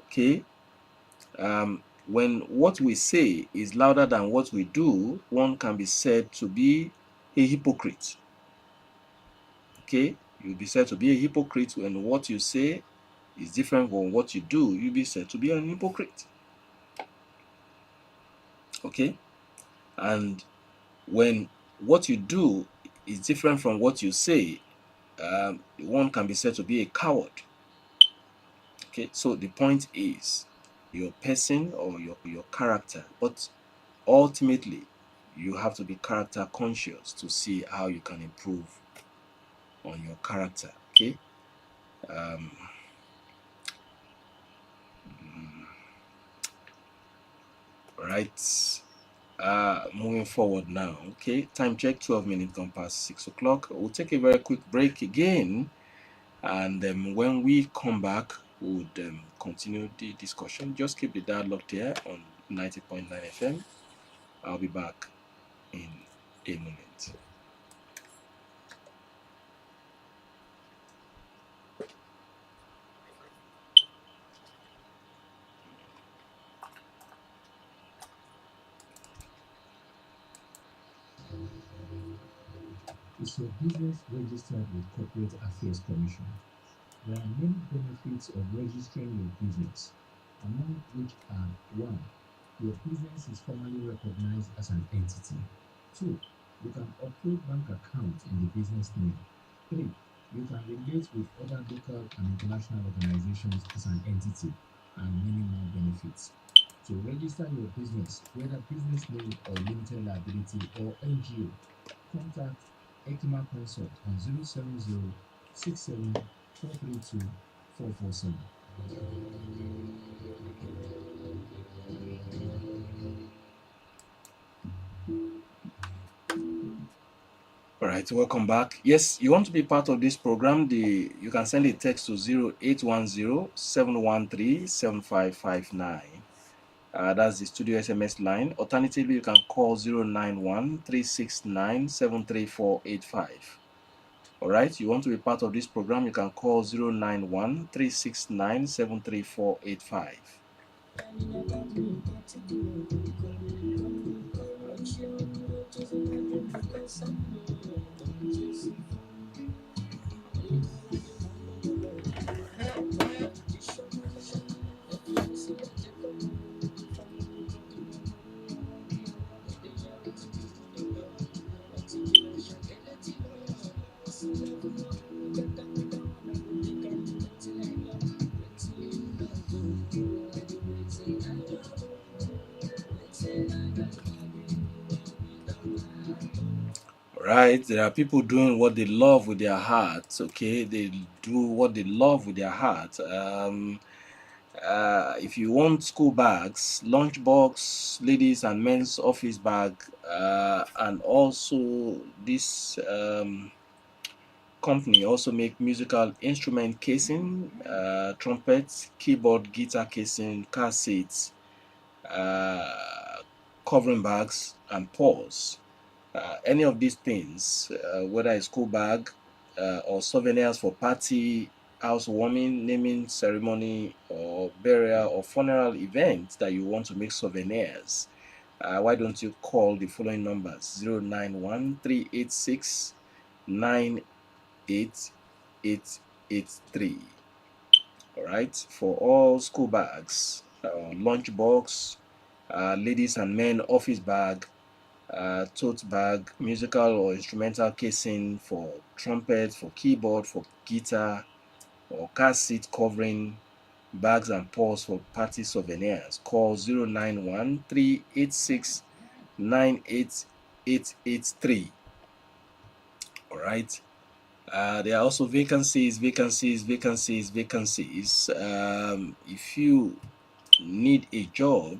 Okay? When what we say is louder than what we do, one can be said to be a hypocrite. Okay? You'll be said to be a hypocrite when what you say is different from what you do. You'll be said to be an hypocrite. Okay? And when what you do is different from what you say, one can be said to be a coward. Okay? So the point is your person or your character. But ultimately, you have to be character conscious to see how you can improve on your character. Okay. Um, right. Moving forward now. Okay. Time check. 12 minutes gone past 6 o'clock. We'll take a very quick break again, and when we come back, we'll continue the discussion. Just keep the dialogue there on 90.9 FM. I'll be back in a moment. Is your business registered with Corporate Affairs Commission? There are many benefits of registering your business, among which are: 1. Your business is formally recognized as an entity. 2. You can operate bank accounts in the business name. 3. You can relate with other local and international organizations as an entity, and many more benefits. To register your business, whether business name or limited liability or NGO, contact Ekima Consult on 070 67 432 447. All right, welcome back. Yes, you want to be part of this program, you can send a text to 0810-713-7559. That's the studio SMS line. Alternatively, you can call 091-369-73485. All right, you want to be part of this program, you can call 091-369-73485. Right, there are people doing what they love with their hearts. Okay, they do what they love with their heart. If you want school bags, lunchbox, ladies and men's office bag, and also this company also make musical instrument casing, trumpet, keyboard, guitar casing, car seats, uh, covering bags, and paws. Any of these things, whether it's school bag or souvenirs for party, housewarming, naming ceremony, or burial or funeral events that you want to make souvenirs, why don't you call the following numbers: 091-386-98883. All right, for all school bags, lunch box, ladies and men office bag, tote bag, musical or instrumental casing for trumpet, for keyboard, for guitar, or car seat covering, bags and paws for party souvenirs. Call 091-386-98883. All right. There are also vacancies. If you need a job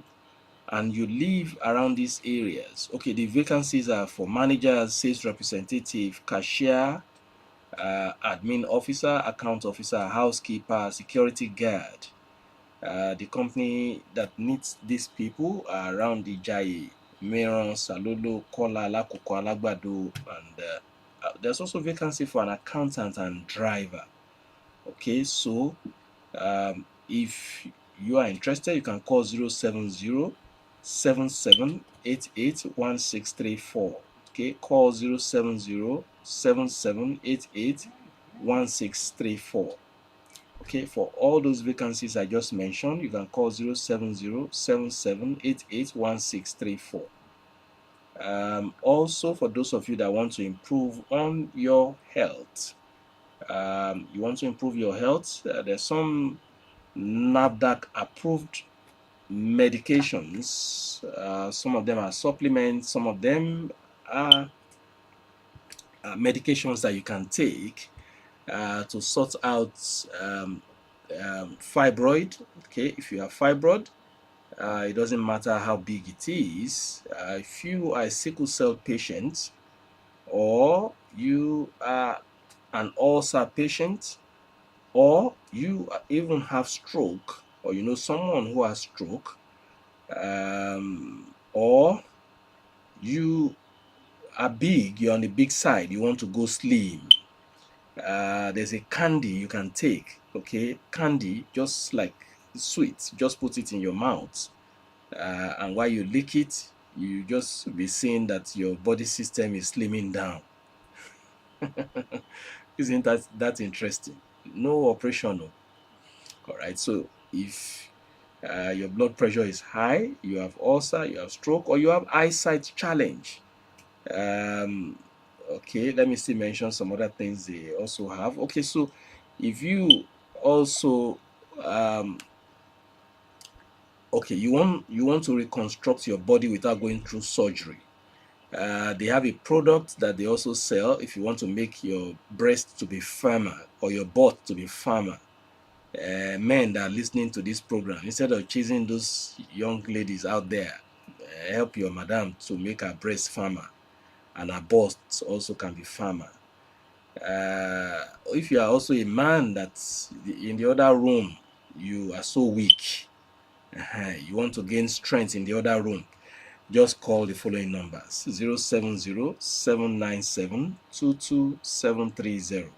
and you live around these areas, okay, the vacancies are for managers, sales representative, cashier, admin officer, account officer, housekeeper, security guard. The company that needs these people are around the Jai, Meron, Salolo, Kola, Lakoko, Alagbado, and there's also vacancy for an accountant and driver. Okay, so if you are interested, you can call 070-7788-1634. Okay, call 070-7788-1634. Okay, for all those vacancies I just mentioned, you can call 070-7788-1634. Also, for those of you that want to improve on your health, you want to improve your health, there's some NAFDAC approved medications. Some of them are supplements, some of them are medications that you can take to sort out fibroid. Okay, if you have fibroid, it doesn't matter how big it is. If you are a sickle cell patient, or you are an ulcer patient, or you even have stroke, or you know someone who has stroke, or you are big, you're on the big side, you want to go slim, there's a candy you can take. Okay, candy, just like sweet, just put it in your mouth, and while you lick it, you just be seeing that your body system is slimming down. Isn't that interesting? No operation, no. All right, so if your blood pressure is high, you have ulcer, you have stroke, or you have eyesight challenge, okay, let me still mention some other things they also have. Okay, so if you also okay, you want to reconstruct your body without going through surgery, they have a product that they also sell if you want to make your breast to be firmer or your butt to be firmer. Men that are listening to this program, instead of chasing those young ladies out there, help your madam to make her breast firmer, and her bust also can be firmer. If you are also a man that's in the other room, you are so weak, you want to gain strength in the other room, just call the following numbers: 070-797-22730.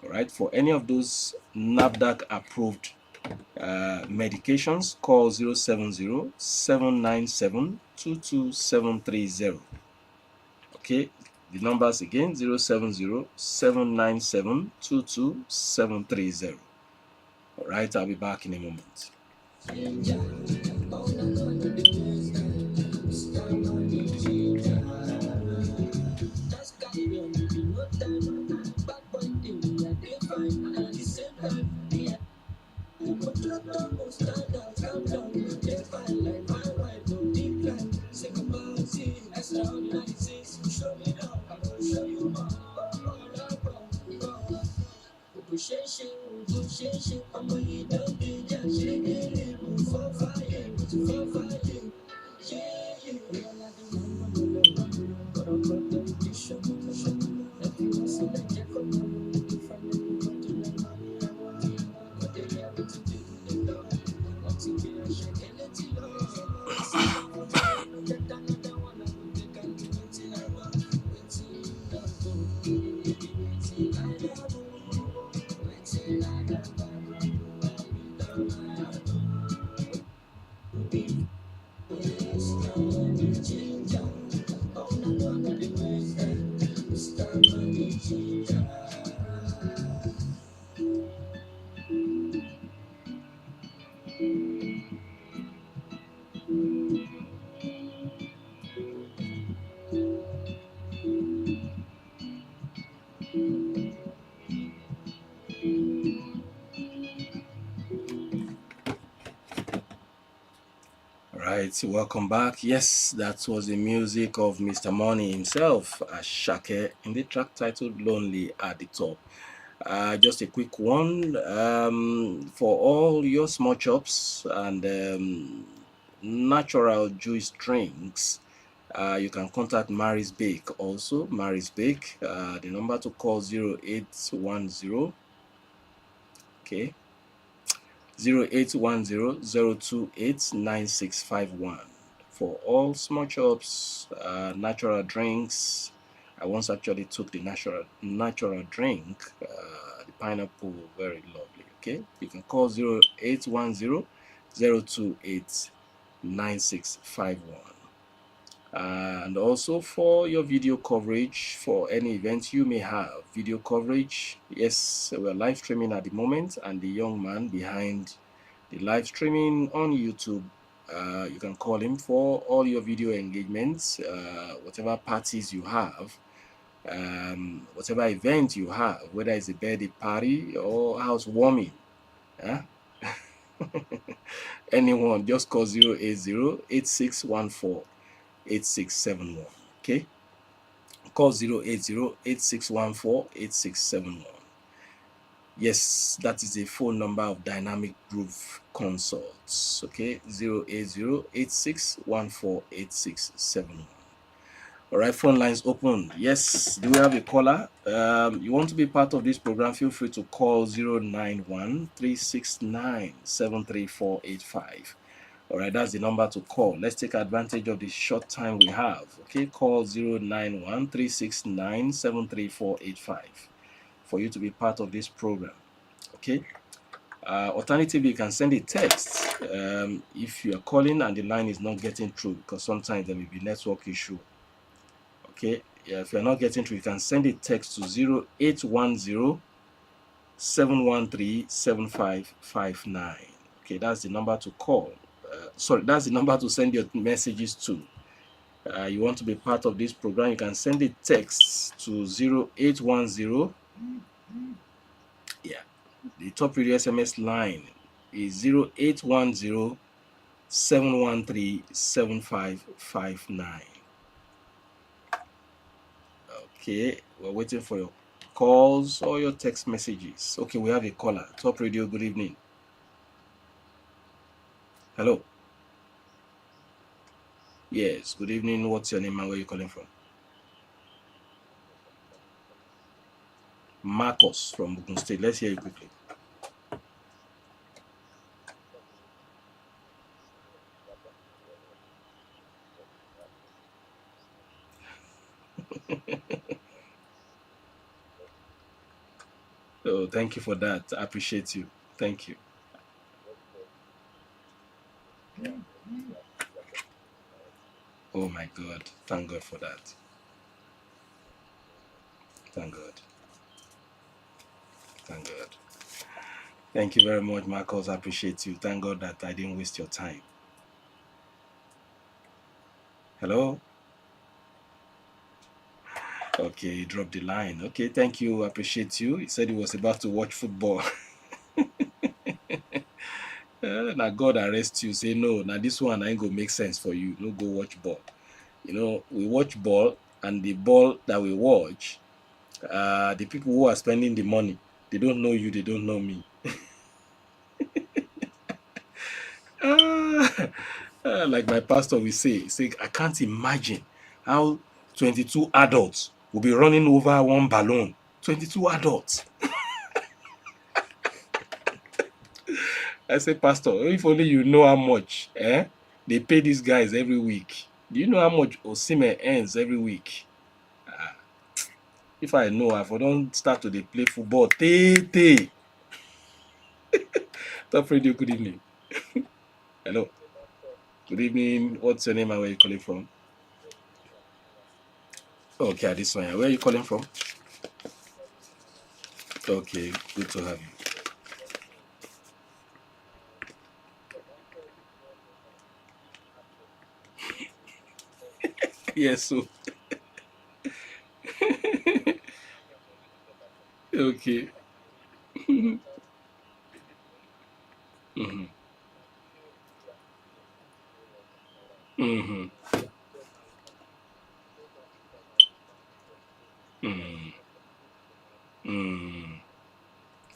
All right, for any of those NAFDAC approved medications, call 070-797-22730. Okay, the numbers again: 070-797-22730. All right, I'll be back in a moment. right, welcome back. Yes, that was the music of Mr. Money himself, Ashake, in the track titled Lonely at the Top. Just a quick one for all your small chops and natural juice drinks. You can contact Mary's Bake also. Mary's Bake, the number to call 0810, okay, 0810 for all small chops, natural drinks. I once actually took the natural drink, the pineapple, very lovely. Okay, you can call 0810 028 9651. And also for your video coverage for any event you may have, video coverage. Yes, we're live streaming at the moment, and the young man behind the live streaming on YouTube, you can call him for all your video engagements, whatever parties you have, whatever event you have, whether it's a birthday party or housewarming. Huh? Anyone, just call 080 8614 8671. Okay, call 080 8614 8671. Yes, that is a phone number of Dynamic Groove Consults. Okay, 080 8614 8671. All right, phone lines open. Yes, do we have a caller? You want to be part of this program? Feel free to call 091 369 73485. All right, that's the number to call. Let's take advantage of the short time we have. Okay, call 091 369 73485 for you to be part of this program. Okay. Alternatively, you can send a text if you are calling and the line is not getting through, because sometimes there may be network issue. Okay. Yeah, if you're not getting through, you can send a text to 0810 713 7559. Okay, that's the number to call. Sorry, that's the number to send your messages to. You want to be part of this program, you can send a text to 0810. Yeah, the top radio SMS line is 0810 713 7559. Okay, we're waiting for your calls or your text messages. Okay, we have a caller. Top radio, good evening. Hello. Yes, good evening. What's your name and where are you calling from? Marcos from Ogun State. Let's hear you quickly. Oh, thank you for that. I appreciate you. Thank you. Oh my God. Thank God for that. Thank God. Thank God. Thank you very much, Marcos. I appreciate you. Thank God that I didn't waste your time. Hello? Okay, drop the line. Okay, thank you. I appreciate you. He said he was about to watch football. Now God arrest you. Say, no, now this one ain't gonna make sense for you. No, go watch ball. You know, we watch ball, and the ball that we watch, the people who are spending the money, they don't know you, they don't know me. Like my pastor will say, I can't imagine how 22 adults will be running over one balloon. 22 adults. I say, Pastor, if only you know how much they pay these guys every week. Do you know how much Osime earns every week? If I know, I don't start to play football. Top radio, good evening. Hello. Good evening. What's your name and where are you calling from? Okay, this one. Where are you calling from? Okay, good to have you. Yes, so okay. Mhm. Mm-hmm. Mm. Mm.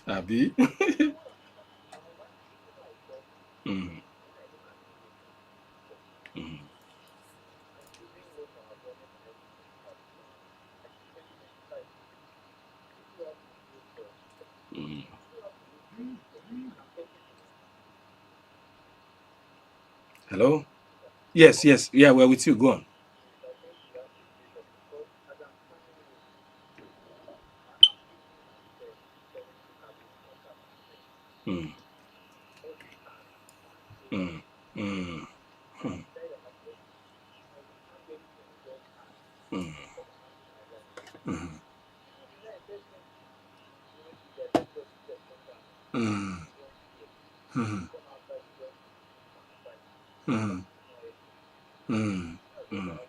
Abi. Mm. Mm. Mm. Hello? Yes, yes. Yeah, we're with you. Go on. Mm. Mm. Mm. Mm. Mm. Mm. Mm. Mm. Mm. Mm. Mm.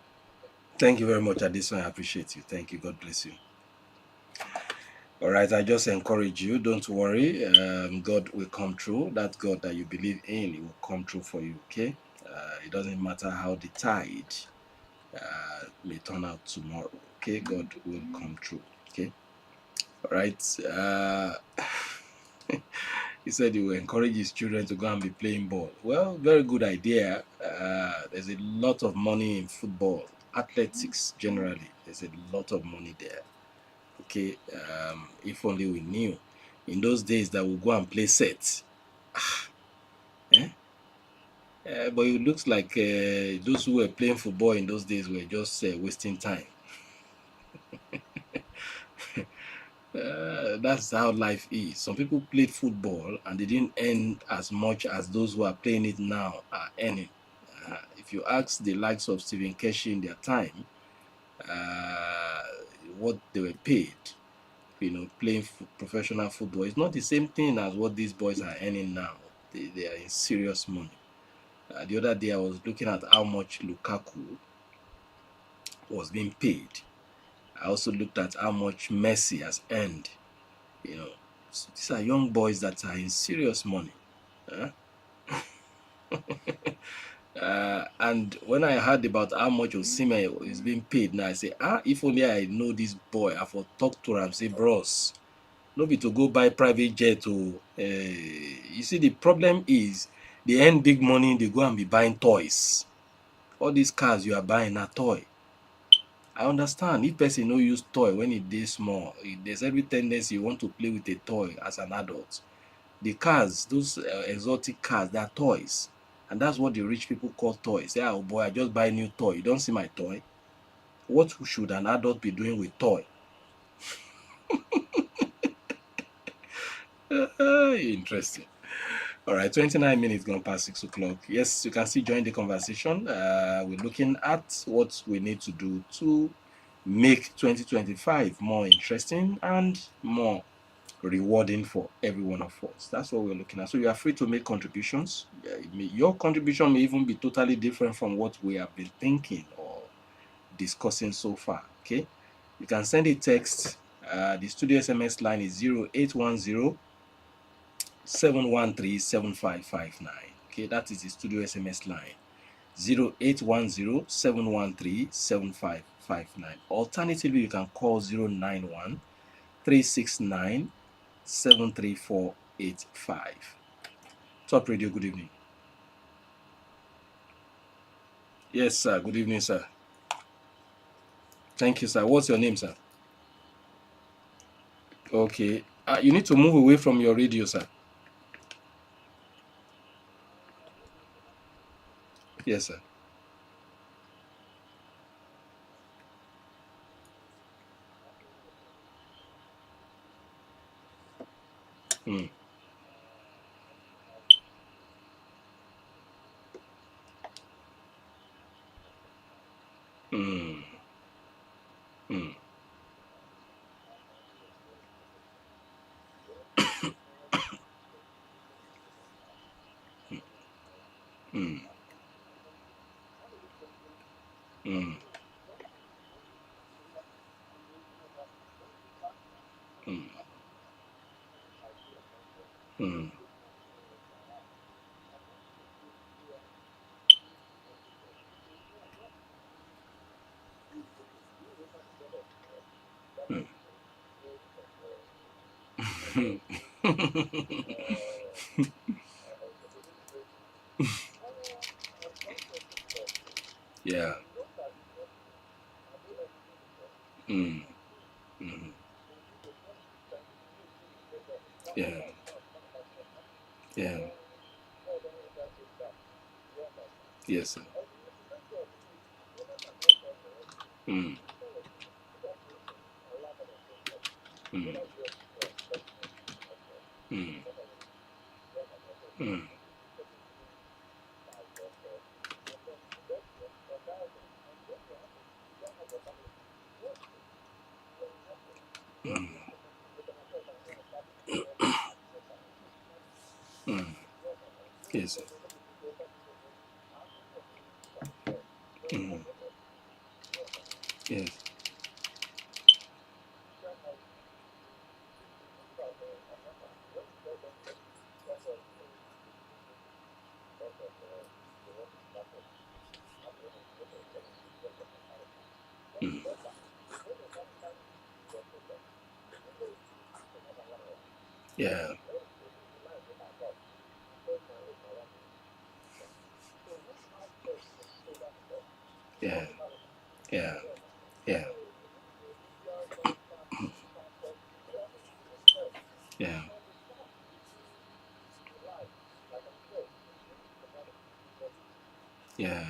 Thank you very much, Addison. I appreciate you. Thank you. God bless you. All right, I just encourage you. Don't worry. God will come true. That God that you believe in, it will come true for you. Okay. It doesn't matter how the tide may turn out tomorrow. Okay, God will come true. Okay. All right. He said he will encourage his children to go and be playing ball. Well, very good idea. There's a lot of money in football, athletics generally. There's a lot of money there. Okay, if only we knew. In those days that we go and play sets. Eh? But it looks like those who were playing football in those days were just wasting time. That's how life is. Some people played football and they didn't earn as much as those who are playing it now are earning. If you ask the likes of Stephen Keshi in their time, uh, what they were paid, playing professional football, it's not the same thing as what these boys are earning now. They are in serious money. The other day, I was looking at how much Lukaku was being paid. I also looked at how much Messi has earned. You know, so these are young boys that are in serious money. Huh? And when I heard about how much Osimhen is being paid now, I say, if only I know this boy, I for talk to him, say, bros, no be to go buy private jet. You see, the problem is they earn big money, they go and be buying toys. All these cars you are buying are toy. I understand if person no use toy when it dey small, there's every tendency you want to play with a toy as an adult. The cars, those exotic cars, they are toys. And that's what the rich people call toys. Say, oh boy, I just buy a new toy. You don't see my toy. What should an adult be doing with toy? Interesting. All right, 29 minutes gone past 6 o'clock. Yes, you can still join the conversation. We're looking at what we need to do to make 2025 more interesting and more rewarding for every one of us. That's what we're looking at. So you are free to make contributions. Your contribution may even be totally different from what we have been thinking or discussing so far. Okay, you can send a text. The studio SMS line is 0810 713 7559. Okay, that is the studio SMS line 0810 713 7559. Alternatively, you can call 091 369 73485. Top Radio, good evening. Yes, sir. Good evening, sir. Thank you, sir. What's your name, sir? Okay. You need to move away from your radio, sir. Yes, sir. Mm, mm, mm, mm, mm, mm, mm, Yeah. Mm. Mm. Yeah. Yeah. Yes, sir. Mm. Mm. Mm. Mm. Mm. Mm. Yes, sir. Mm. Yes. Mm. Yeah. Yeah. Yeah. Yeah. Yeah. Yeah.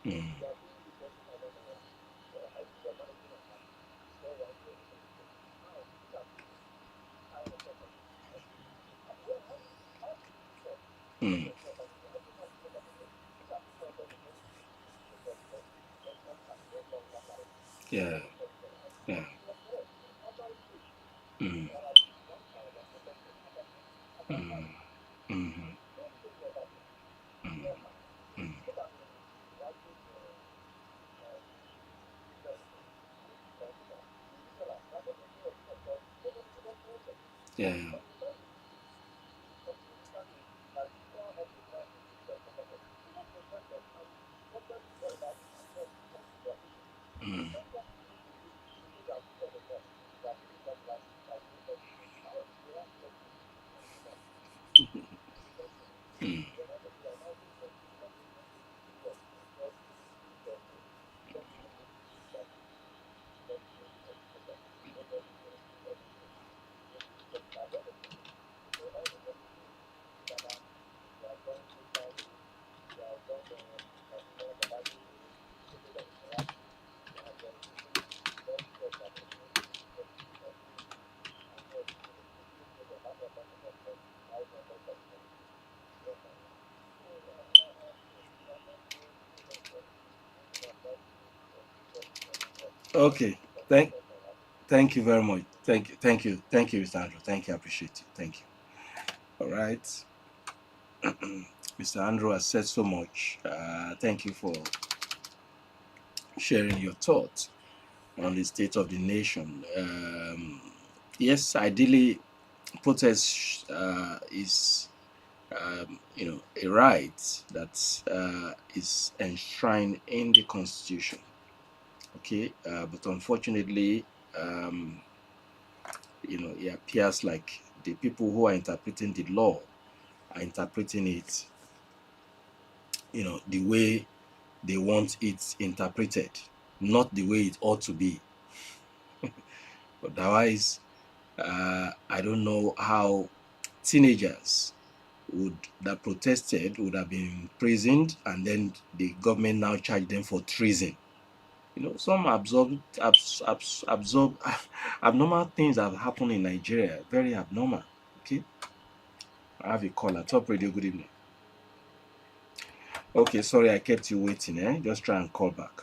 Mm. Mm. Yeah. Yeah. Mm. Mm. Mm. Mm. Mm. Yeah. Mm. Mm. Okay. Thank you very much. Thank you, Mr. Andrew. Thank you. I appreciate you. Thank you. All right. Mr. Andrew has said so much. Thank you for sharing your thoughts on the state of the nation. Yes, ideally, protest is, a right that is enshrined in the Constitution. Okay, but unfortunately, um, it appears like the people who are interpreting the law are interpreting it, the way they want it interpreted, not the way it ought to be. Otherwise, I don't know how teenagers would that protested would have been imprisoned, and then the government now charge them for treason. Some absorb abnormal things have happened in Nigeria. Very abnormal. Okay, I have a caller. Top radio. Good evening. Okay, sorry I kept you waiting. Just try and call back.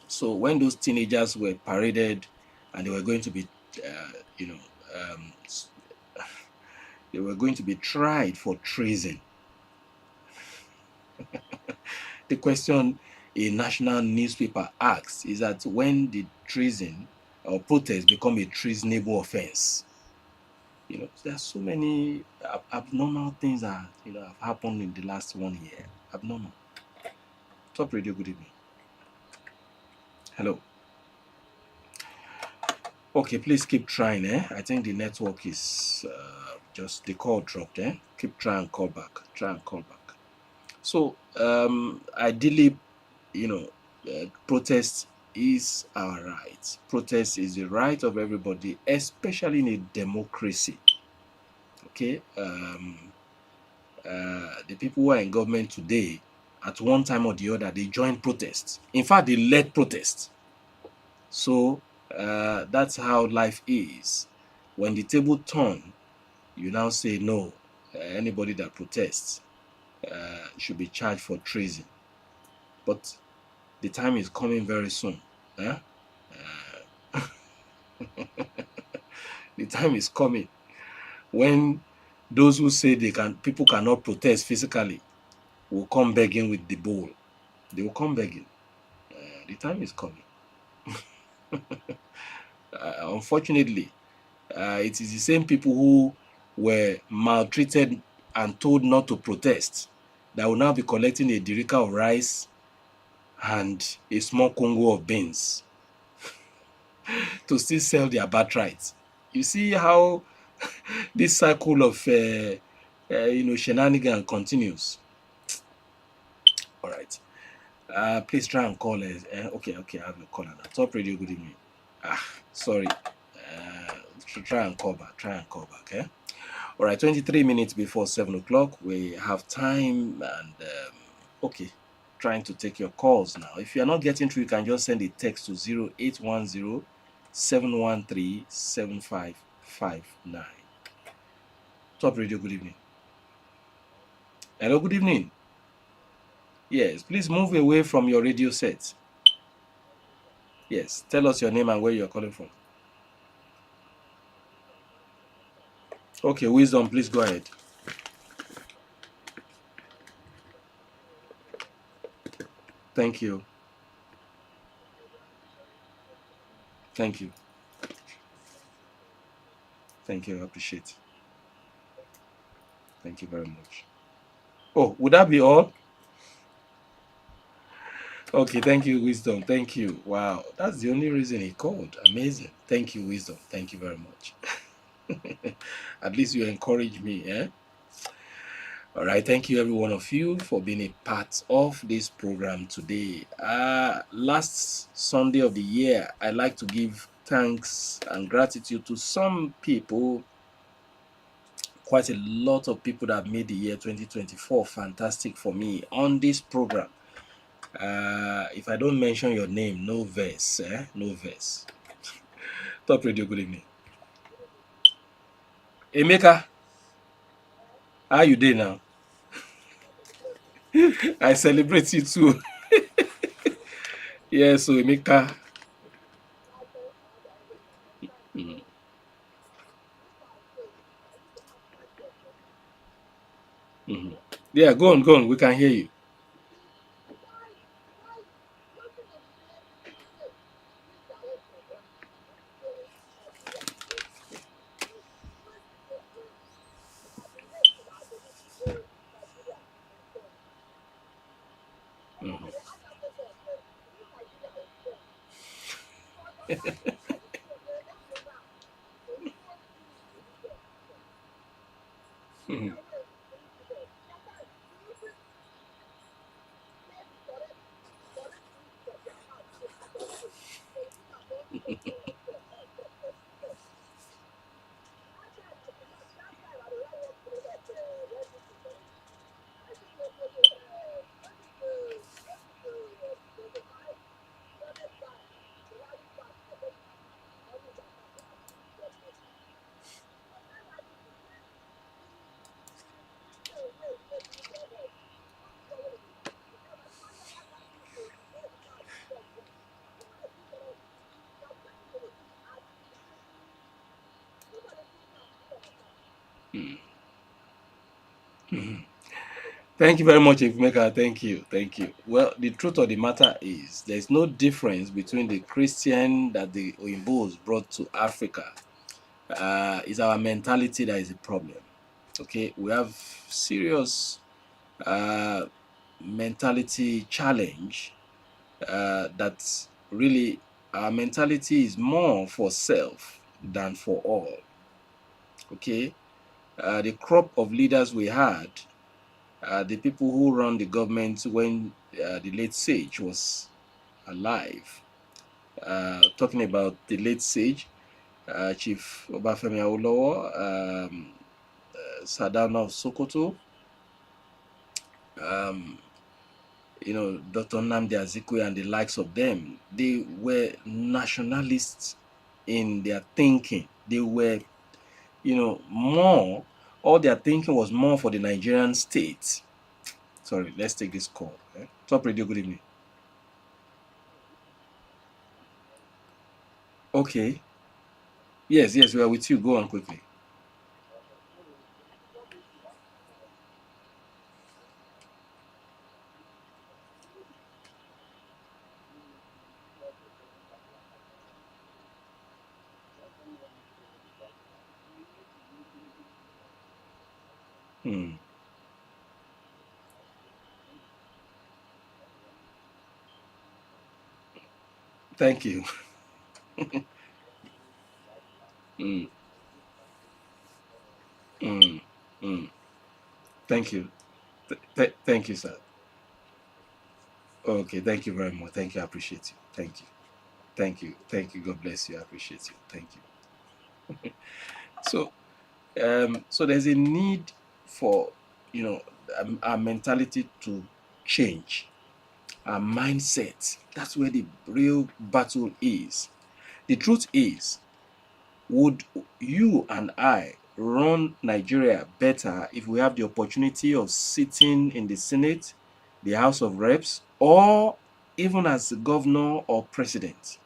So when those teenagers were paraded and they were going to be, uh, you know, um, they were going to be tried for treason. The question a national newspaper asks is that when did treason or protest become a treasonable offense? There are so many abnormal things that have happened in the last 1 year. Abnormal. Top radio. Good evening. Hello. Okay, please keep trying. I think the network is just the call dropped. Keep trying and call back. Try and call back. So ideally, protest is our right. Protest is the right of everybody, especially in a democracy. Okay, the people who are in government today, at one time or the other, they joined protests. In fact, they led protests. So that's how life is. When the table turn, you now say no. Anybody that protests should be charged for treason. But the time is coming very soon. Eh? The time is coming when those who say people cannot protest physically will come begging with the bowl. They will come begging. The time is coming. Unfortunately, it is the same people who were maltreated and told not to protest that will now be collecting a derika of rice and a small congo of beans to still sell their birthright. You see how this cycle of shenanigan continues. All right. Please try and call us. Okay, I have a caller now. Top radio, good evening. Sorry. Try and call back. Try and call back. All right, 23 minutes before 7 o'clock. We have time and okay, trying to take your calls now. If you're not getting through, you can just send a text to 0810 713 7559. Top radio, good evening. Hello, good evening. Yes, please move away from your radio set. Yes, tell us your name and where you're calling from. Okay, Wisdom, please go ahead. Thank you. Thank you. Thank you. I appreciate it. Thank you very much. Oh, would that be all? Okay, thank you, Wisdom. Thank you. Wow, that's the only reason he called. Amazing. Thank you, Wisdom. Thank you very much. At least you encourage me, eh? All right, thank you, every one of you, for being a part of this program today. Last Sunday of the year, I like to give thanks and gratitude to some people, quite a lot of people that made the year 2024 fantastic for me on this program. If I don't mention your name, no verse, no verse. Top radio, good evening. Emeka, how you doing now? I celebrate you too. Yeah, so Emeka. Mm, mhm. Yeah, go on, go on. We can hear you. Mhm. Mhm. Mhm. Thank you very much, Emeka. Thank you. Thank you. Well, the truth of the matter is there's no difference between the Christian that the Oyimbos brought to Africa. It's our mentality that is a problem. Okay, we have serious uh, mentality challenge that really Our mentality is more for self than for all. Okay, the crop of leaders we had, the people who run the government when the late sage was alive. Talking about the late sage, Chief Obafemi Awolowo, Sadana of Sokoto, um, Dr. Nnamdi Azikiwe and the likes of them. They were nationalists in their thinking. They were, more, all their thinking was more for the Nigerian state. Sorry, let's take this call. Top Radio, good evening. Okay. Yes, yes, we are with you. Go on quickly. Hmm. Thank you. Hmm. Hmm. Hmm. Thank you. Thank you, sir. Okay, thank you very much. Thank you. I appreciate you. Thank you. Thank you. Thank you. God bless you. I appreciate you. Thank you. So, so there's a need for, you know, our mentality to change, our mindset. That's where the real battle is. The truth is, would you and I run Nigeria better if we have the opportunity of sitting in the Senate, the House of Reps, or even as governor or president?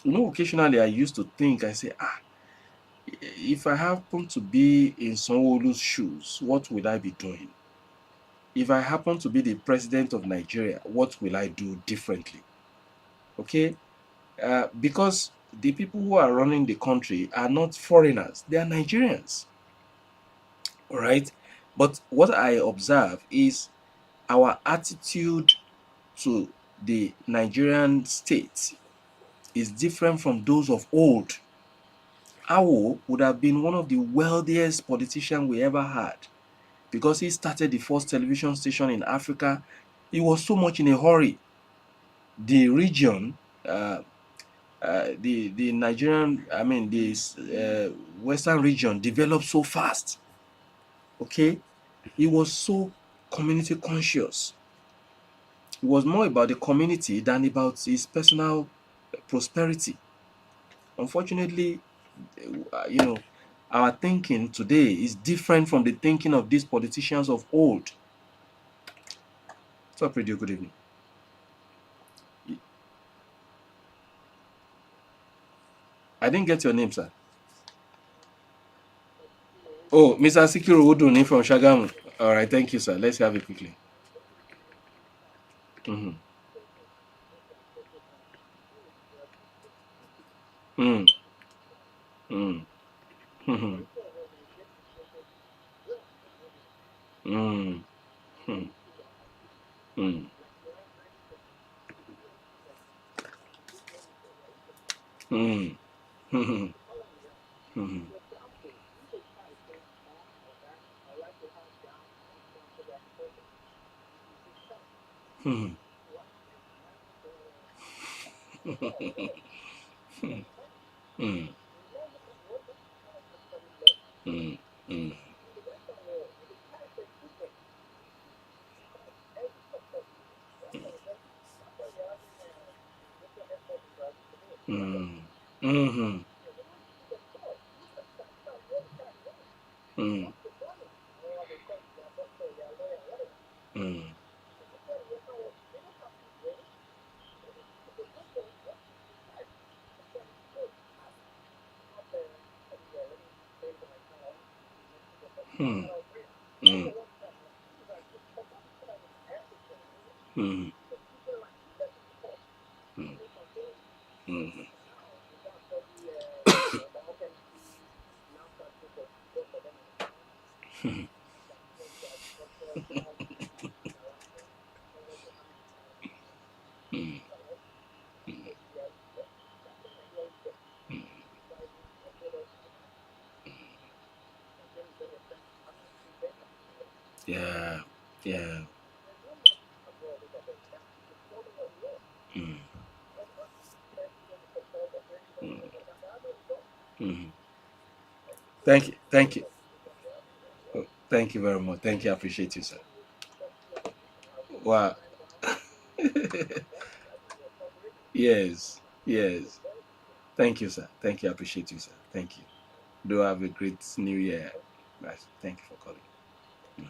Occasionally I used to think, I say, if I happen to be in Sanwo-Olu's shoes, what will I be doing? If I happen to be the president of Nigeria, what will I do differently? Okay? Because the people who are running the country are not foreigners, they are Nigerians. All right. But what I observe is our attitude to the Nigerian state is different from those of old. Awo would have been one of the wealthiest politicians we ever had because he started the first television station in Africa. He was so much in a hurry. The region, the Nigerian, I mean, the Western region developed so fast. Okay, he was so community conscious. It was more about the community than about his personal prosperity. Unfortunately, you know, our thinking today is different from the thinking of these politicians of old. So, pretty good evening. I didn't get your name, sir. Oh, Mr. Sikiru Uduni from Shagamu. All right, thank you, sir. Let's have it quickly. Mm-hmm. Mm, mm, mm, mm, mm, mm, mm, mm, mm, mm, mm, mm, mm, mm, mhm, mm, mm, mm, mm, mm, mm, mm, mm. Mhm. Thank you. Thank you. Oh, thank you very much. Thank you. I appreciate you, sir. Wow. Yes. Yes. Thank you, sir. Thank you. I appreciate you, sir. Thank you. Do have a great new year. Nice. Thank you for calling. Mm.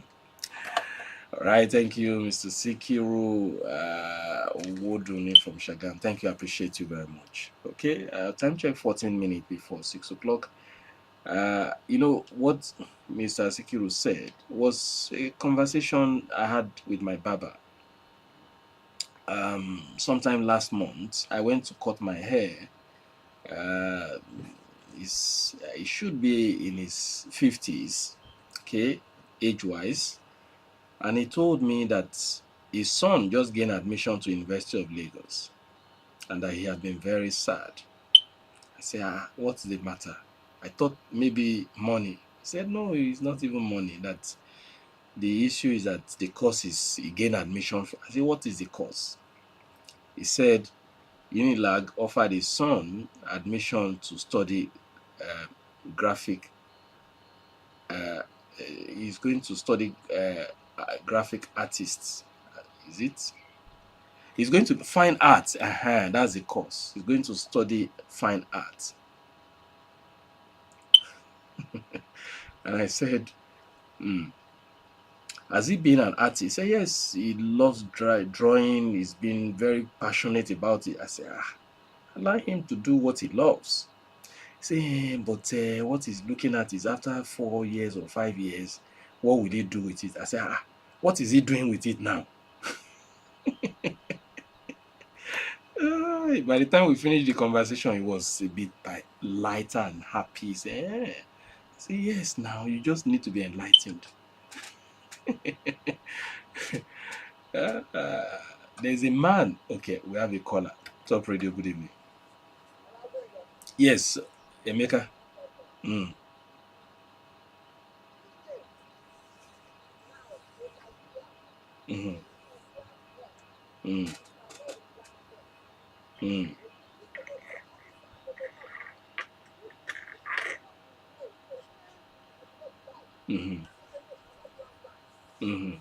All right. Thank you, Mr. Sikiru Woduni from Shagam. Thank you. I appreciate you very much. Okay. Time check 14 minutes before 6 o'clock. You know what Mr. Sikiru said was a conversation I had with my barber. Sometime last month, I went to cut my hair. Uh, he should be in his 50s, okay, age-wise, and he told me that his son just gained admission to University of Lagos and that he had been very sad. I said, what's the matter? I thought maybe money. He said, no, it's not even money. That the issue is that the course is he gained admission for. I said, what is the course? He said Unilag offered his son admission to study uh, graphic. He's going to study graphic artists. Is it? He's going to fine art. That's the course. He's going to study fine art. And I said, hmm, has he been an artist? He said, yes, he loves drawing. He's been very passionate about it. I said, allow him to do what he loves. Say, but what he's looking at is after 4 years or 5 years, what will he do with it? I said, what is he doing with it now? By the time we finished the conversation, he was a bit lighter and happy. He said, I said, yes, now you just need to be enlightened. uh, uh, there's a man. Okay, we have a caller. Top radio, good evening. Yes, Emeka. Mm, mm, mm, mm, mm, mm,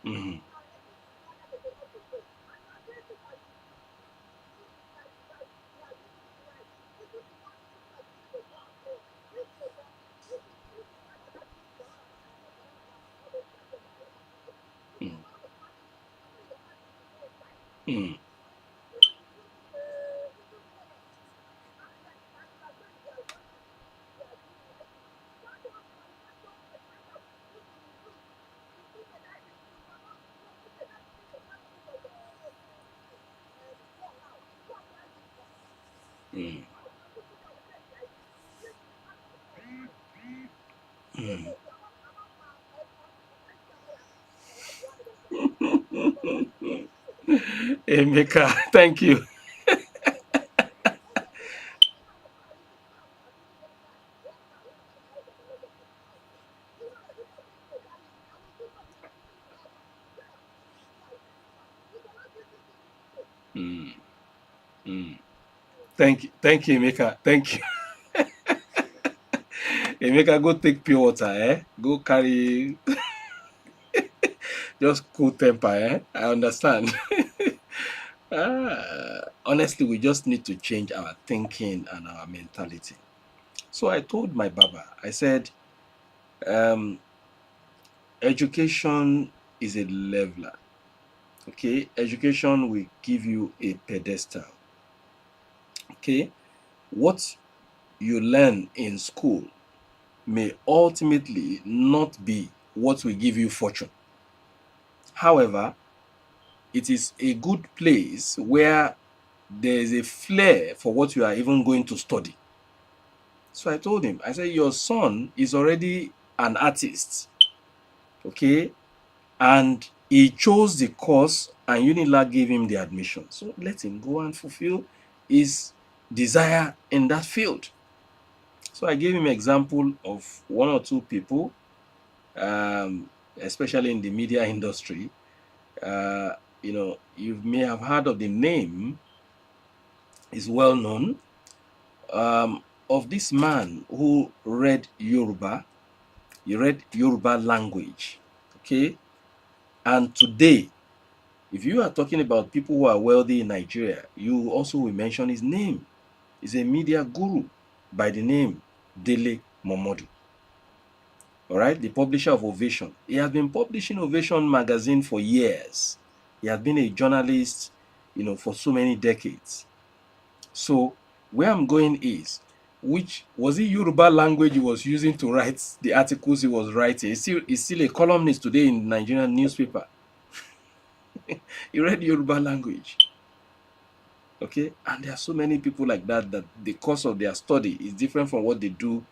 mm, mm, mm, mm, mm. Emeka, thank you. Mm, mm. Thank you, Emeka. Thank you. Emeka, go take pure water, eh? Go carry just cool temper, eh? I understand. Honestly, we just need to change our thinking and our mentality. So I told my Baba, I said, um, education is a leveler. Okay, education will give you a pedestal. Okay, what you learn in school may ultimately not be what will give you fortune. However, it is a good place where there is a flair for what you are even going to study. So I told him, I said, your son is already an artist, okay? And he chose the course and Unilag gave him the admission. So let him go and fulfill his desire in that field. So I gave him example of one or two people, especially in the media industry. Uh, you may have heard of the name, is well known, of this man who read Yoruba. He read Yoruba language. Okay. And today, if you are talking about people who are wealthy in Nigeria, you also will mention his name. He's a media guru by the name Dele Momodu. All right, the publisher of Ovation. He has been publishing Ovation magazine for years. He has been a journalist, for so many decades. So where I'm going is, which was it Yoruba language he was using to write the articles he was writing? He's still a columnist today in Nigerian newspaper. He read Yoruba language. Okay, and there are so many people like that the course of their study is different from what they do,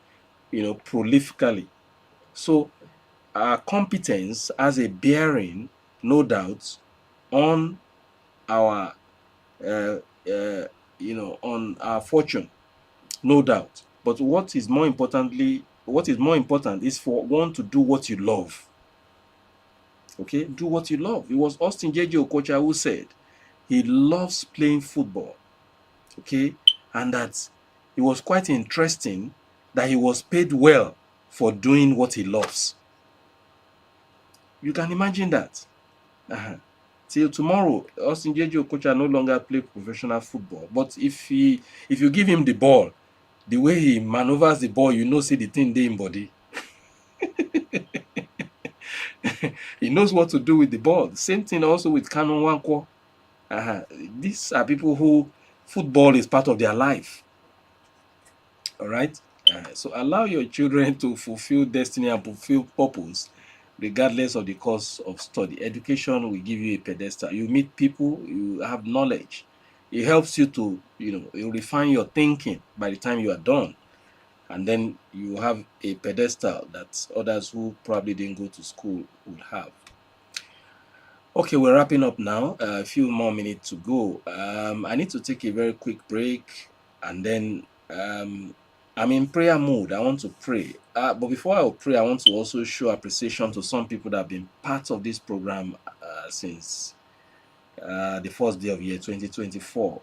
prolifically. So our competence has a bearing, no doubt, on our uh, uh, on our fortune, no doubt. But what is more important is for one to do what you love. Okay, do what you love. It was Austin J.J. Okocha who said he loves playing football. Okay, and that it was quite interesting that he was paid well for doing what he loves. You can imagine that. Uh-huh. Till tomorrow, Austin J.J. Okocha no longer play professional football. But if you give him the ball, the way he maneuvers the ball, say the thing dey in body. He knows what to do with the ball. Same thing also with Kanu Nwankwo. Uh-huh. These are people who football is part of their life. All right. So allow your children to fulfill destiny and fulfill purpose, regardless of the course of study. Education will give you a pedestal. You meet people, you have knowledge. It helps you to, you refine your thinking by the time you are done. And then you have a pedestal that others who probably didn't go to school would have. Okay, we're wrapping up now. A few more minutes to go. I need to take a very quick break, and then I'm in prayer mode. I want to pray. But before I pray, I want to also show appreciation to some people that have been part of this program since the first day of year 2024.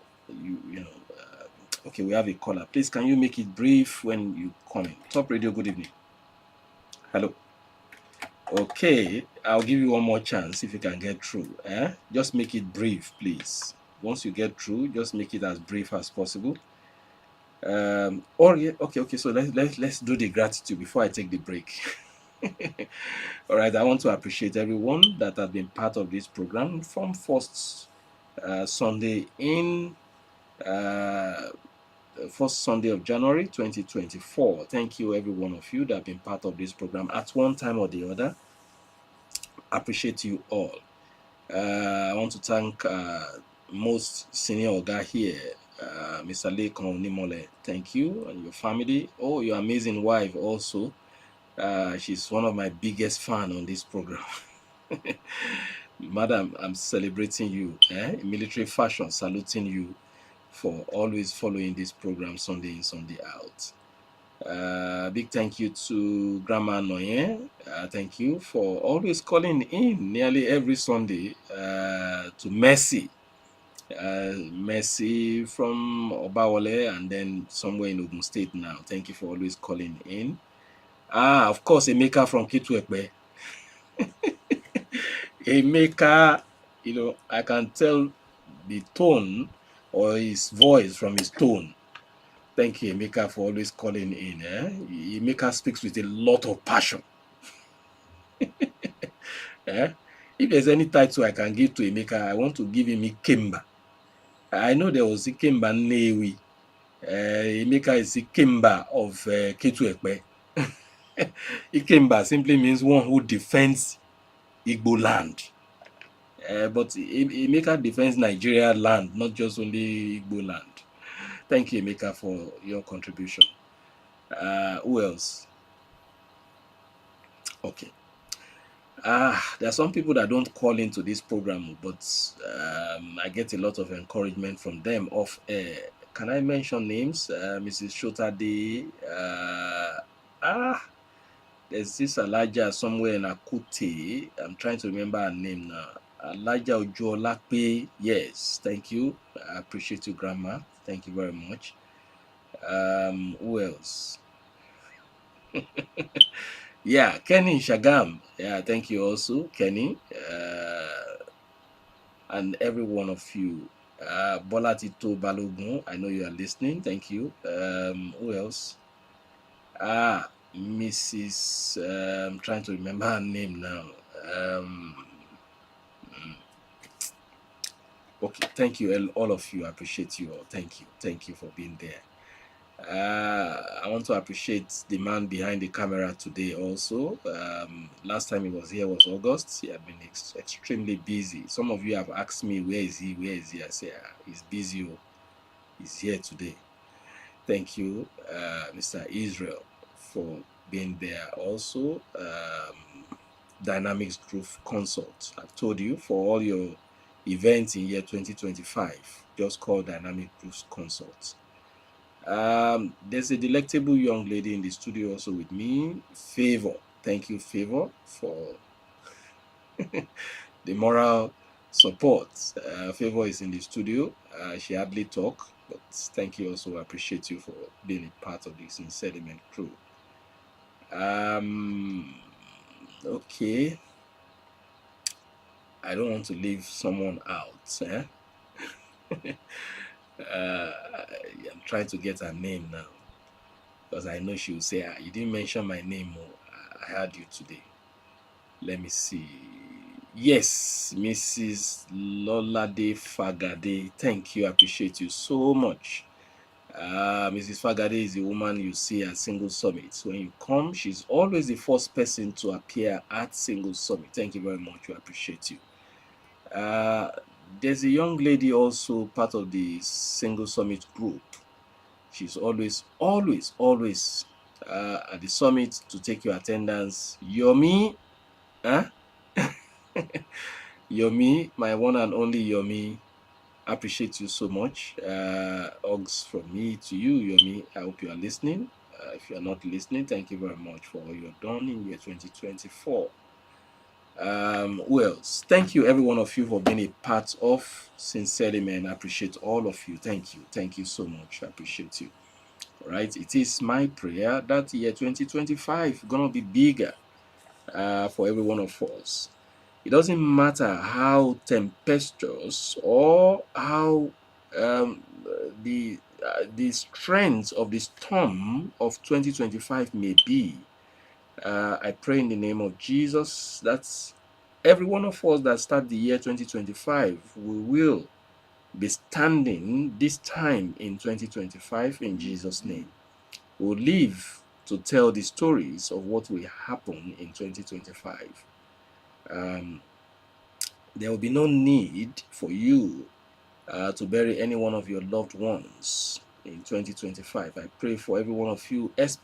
Okay, we have a caller. Please, can you make it brief when you come in? Top Radio, good evening. Hello. Okay, I'll give you one more chance if you can get through. Just make it brief, please. Once you get through, just make it as brief as possible. Okay. So let's do the gratitude before I take the break. All right, I want to appreciate everyone that has been part of this program from first Sunday in first Sunday of January 2024. Thank you, every one of you that have been part of this program at one time or the other. Appreciate you all. I want to thank most senior Oga here, Mr. Lekon Nimole. Thank you and your family. Oh, your amazing wife also. She's one of my biggest fans on this program. Madam, I'm celebrating you. In military fashion, saluting you for always following this program Sunday in, Sunday out. Big thank you to Grandma Noyen. Thank you for always calling in nearly every Sunday. To Mercy. Mercy from Obawale and then somewhere in Ogun State now. Thank you for always calling in. Of course, Emeka from Kitwekwe. Emeka, I can tell the tone or his voice from his tone. Thank you, Emeka, for always calling in. Emeka speaks with a lot of passion. If there's any title I can give to Emeka, I want to give him Ikemba. I know there was Ikemba Nnewi. Emeka is Ikemba of Ketuekpe. Ikemba simply means one who defends Igbo land. But Emeka defends Nigeria land, not just only Igbo land. Thank you, Emeka, for your contribution. Who else? Okay. There are some people that don't call into this program, but I get a lot of encouragement from them off air. can I mention names? Mrs. Shotade. There's this Alaja somewhere in Akute. I'm trying to remember her name now. Alaja Ojuolape. Yes, thank you. I appreciate you, Grandma. Thank you very much. Who else? Yeah, Kenny Shagam. Yeah, thank you also, Kenny. And every one of you. Bola Tito Balogun, I know you are listening. Thank you. Who else? Mrs. Trying to remember her name now. Okay, thank you, all of you. I appreciate you all. Thank you for being there. I want to appreciate the man behind the camera today also. Last time he was here was August. He had been extremely busy. Some of you have asked me, where is he? Where is he? I say, he's busy. He's here today. Thank you, Mr. Israel, for being there also. Dynamics Group Consult. I've told you, for all your events in year 2025, just call Dynamic Group Consult. There's a delectable young lady in the studio also with me, Favor. Thank you, Favor, for the moral support. Favor is in the studio. She hardly talk, but thank you also. I appreciate you for being a part of this Sediment crew. Okay. I don't want to leave someone out. I'm trying to get her name now, because I know she will say, you didn't mention my name. I heard you today. Let me see. Yes, Mrs. Lolade Fagade. Thank you. I appreciate you so much. Mrs. Fagade is the woman you see at Single Summit. When you come, she's always the first person to appear at Single Summit. Thank you very much. We appreciate you. There's a young lady also part of the Single Summit group. She's always at the summit to take your attendance. Yomi, huh? Yomi, my one and only Yomi, appreciate you so much. Hugs from me to you, Yomi. I hope you are listening. If you are not listening, thank you very much for all you've done in year 2024. Who else? Thank you, every one of you, for being a part of. Sincerely, man, I appreciate all of you. Thank you so much. I appreciate you. All right, it is my prayer that year 2025 gonna be bigger for every one of us. It doesn't matter how tempestuous or how the strength of the storm of 2025 may be. I pray in the name of Jesus that every one of us that start the year 2025, we will be standing this time in 2025 in Jesus' name. We'll live to tell the stories of what will happen in 2025. There will be no need for you to bury any one of your loved ones in 2025. I pray for every one of you, especially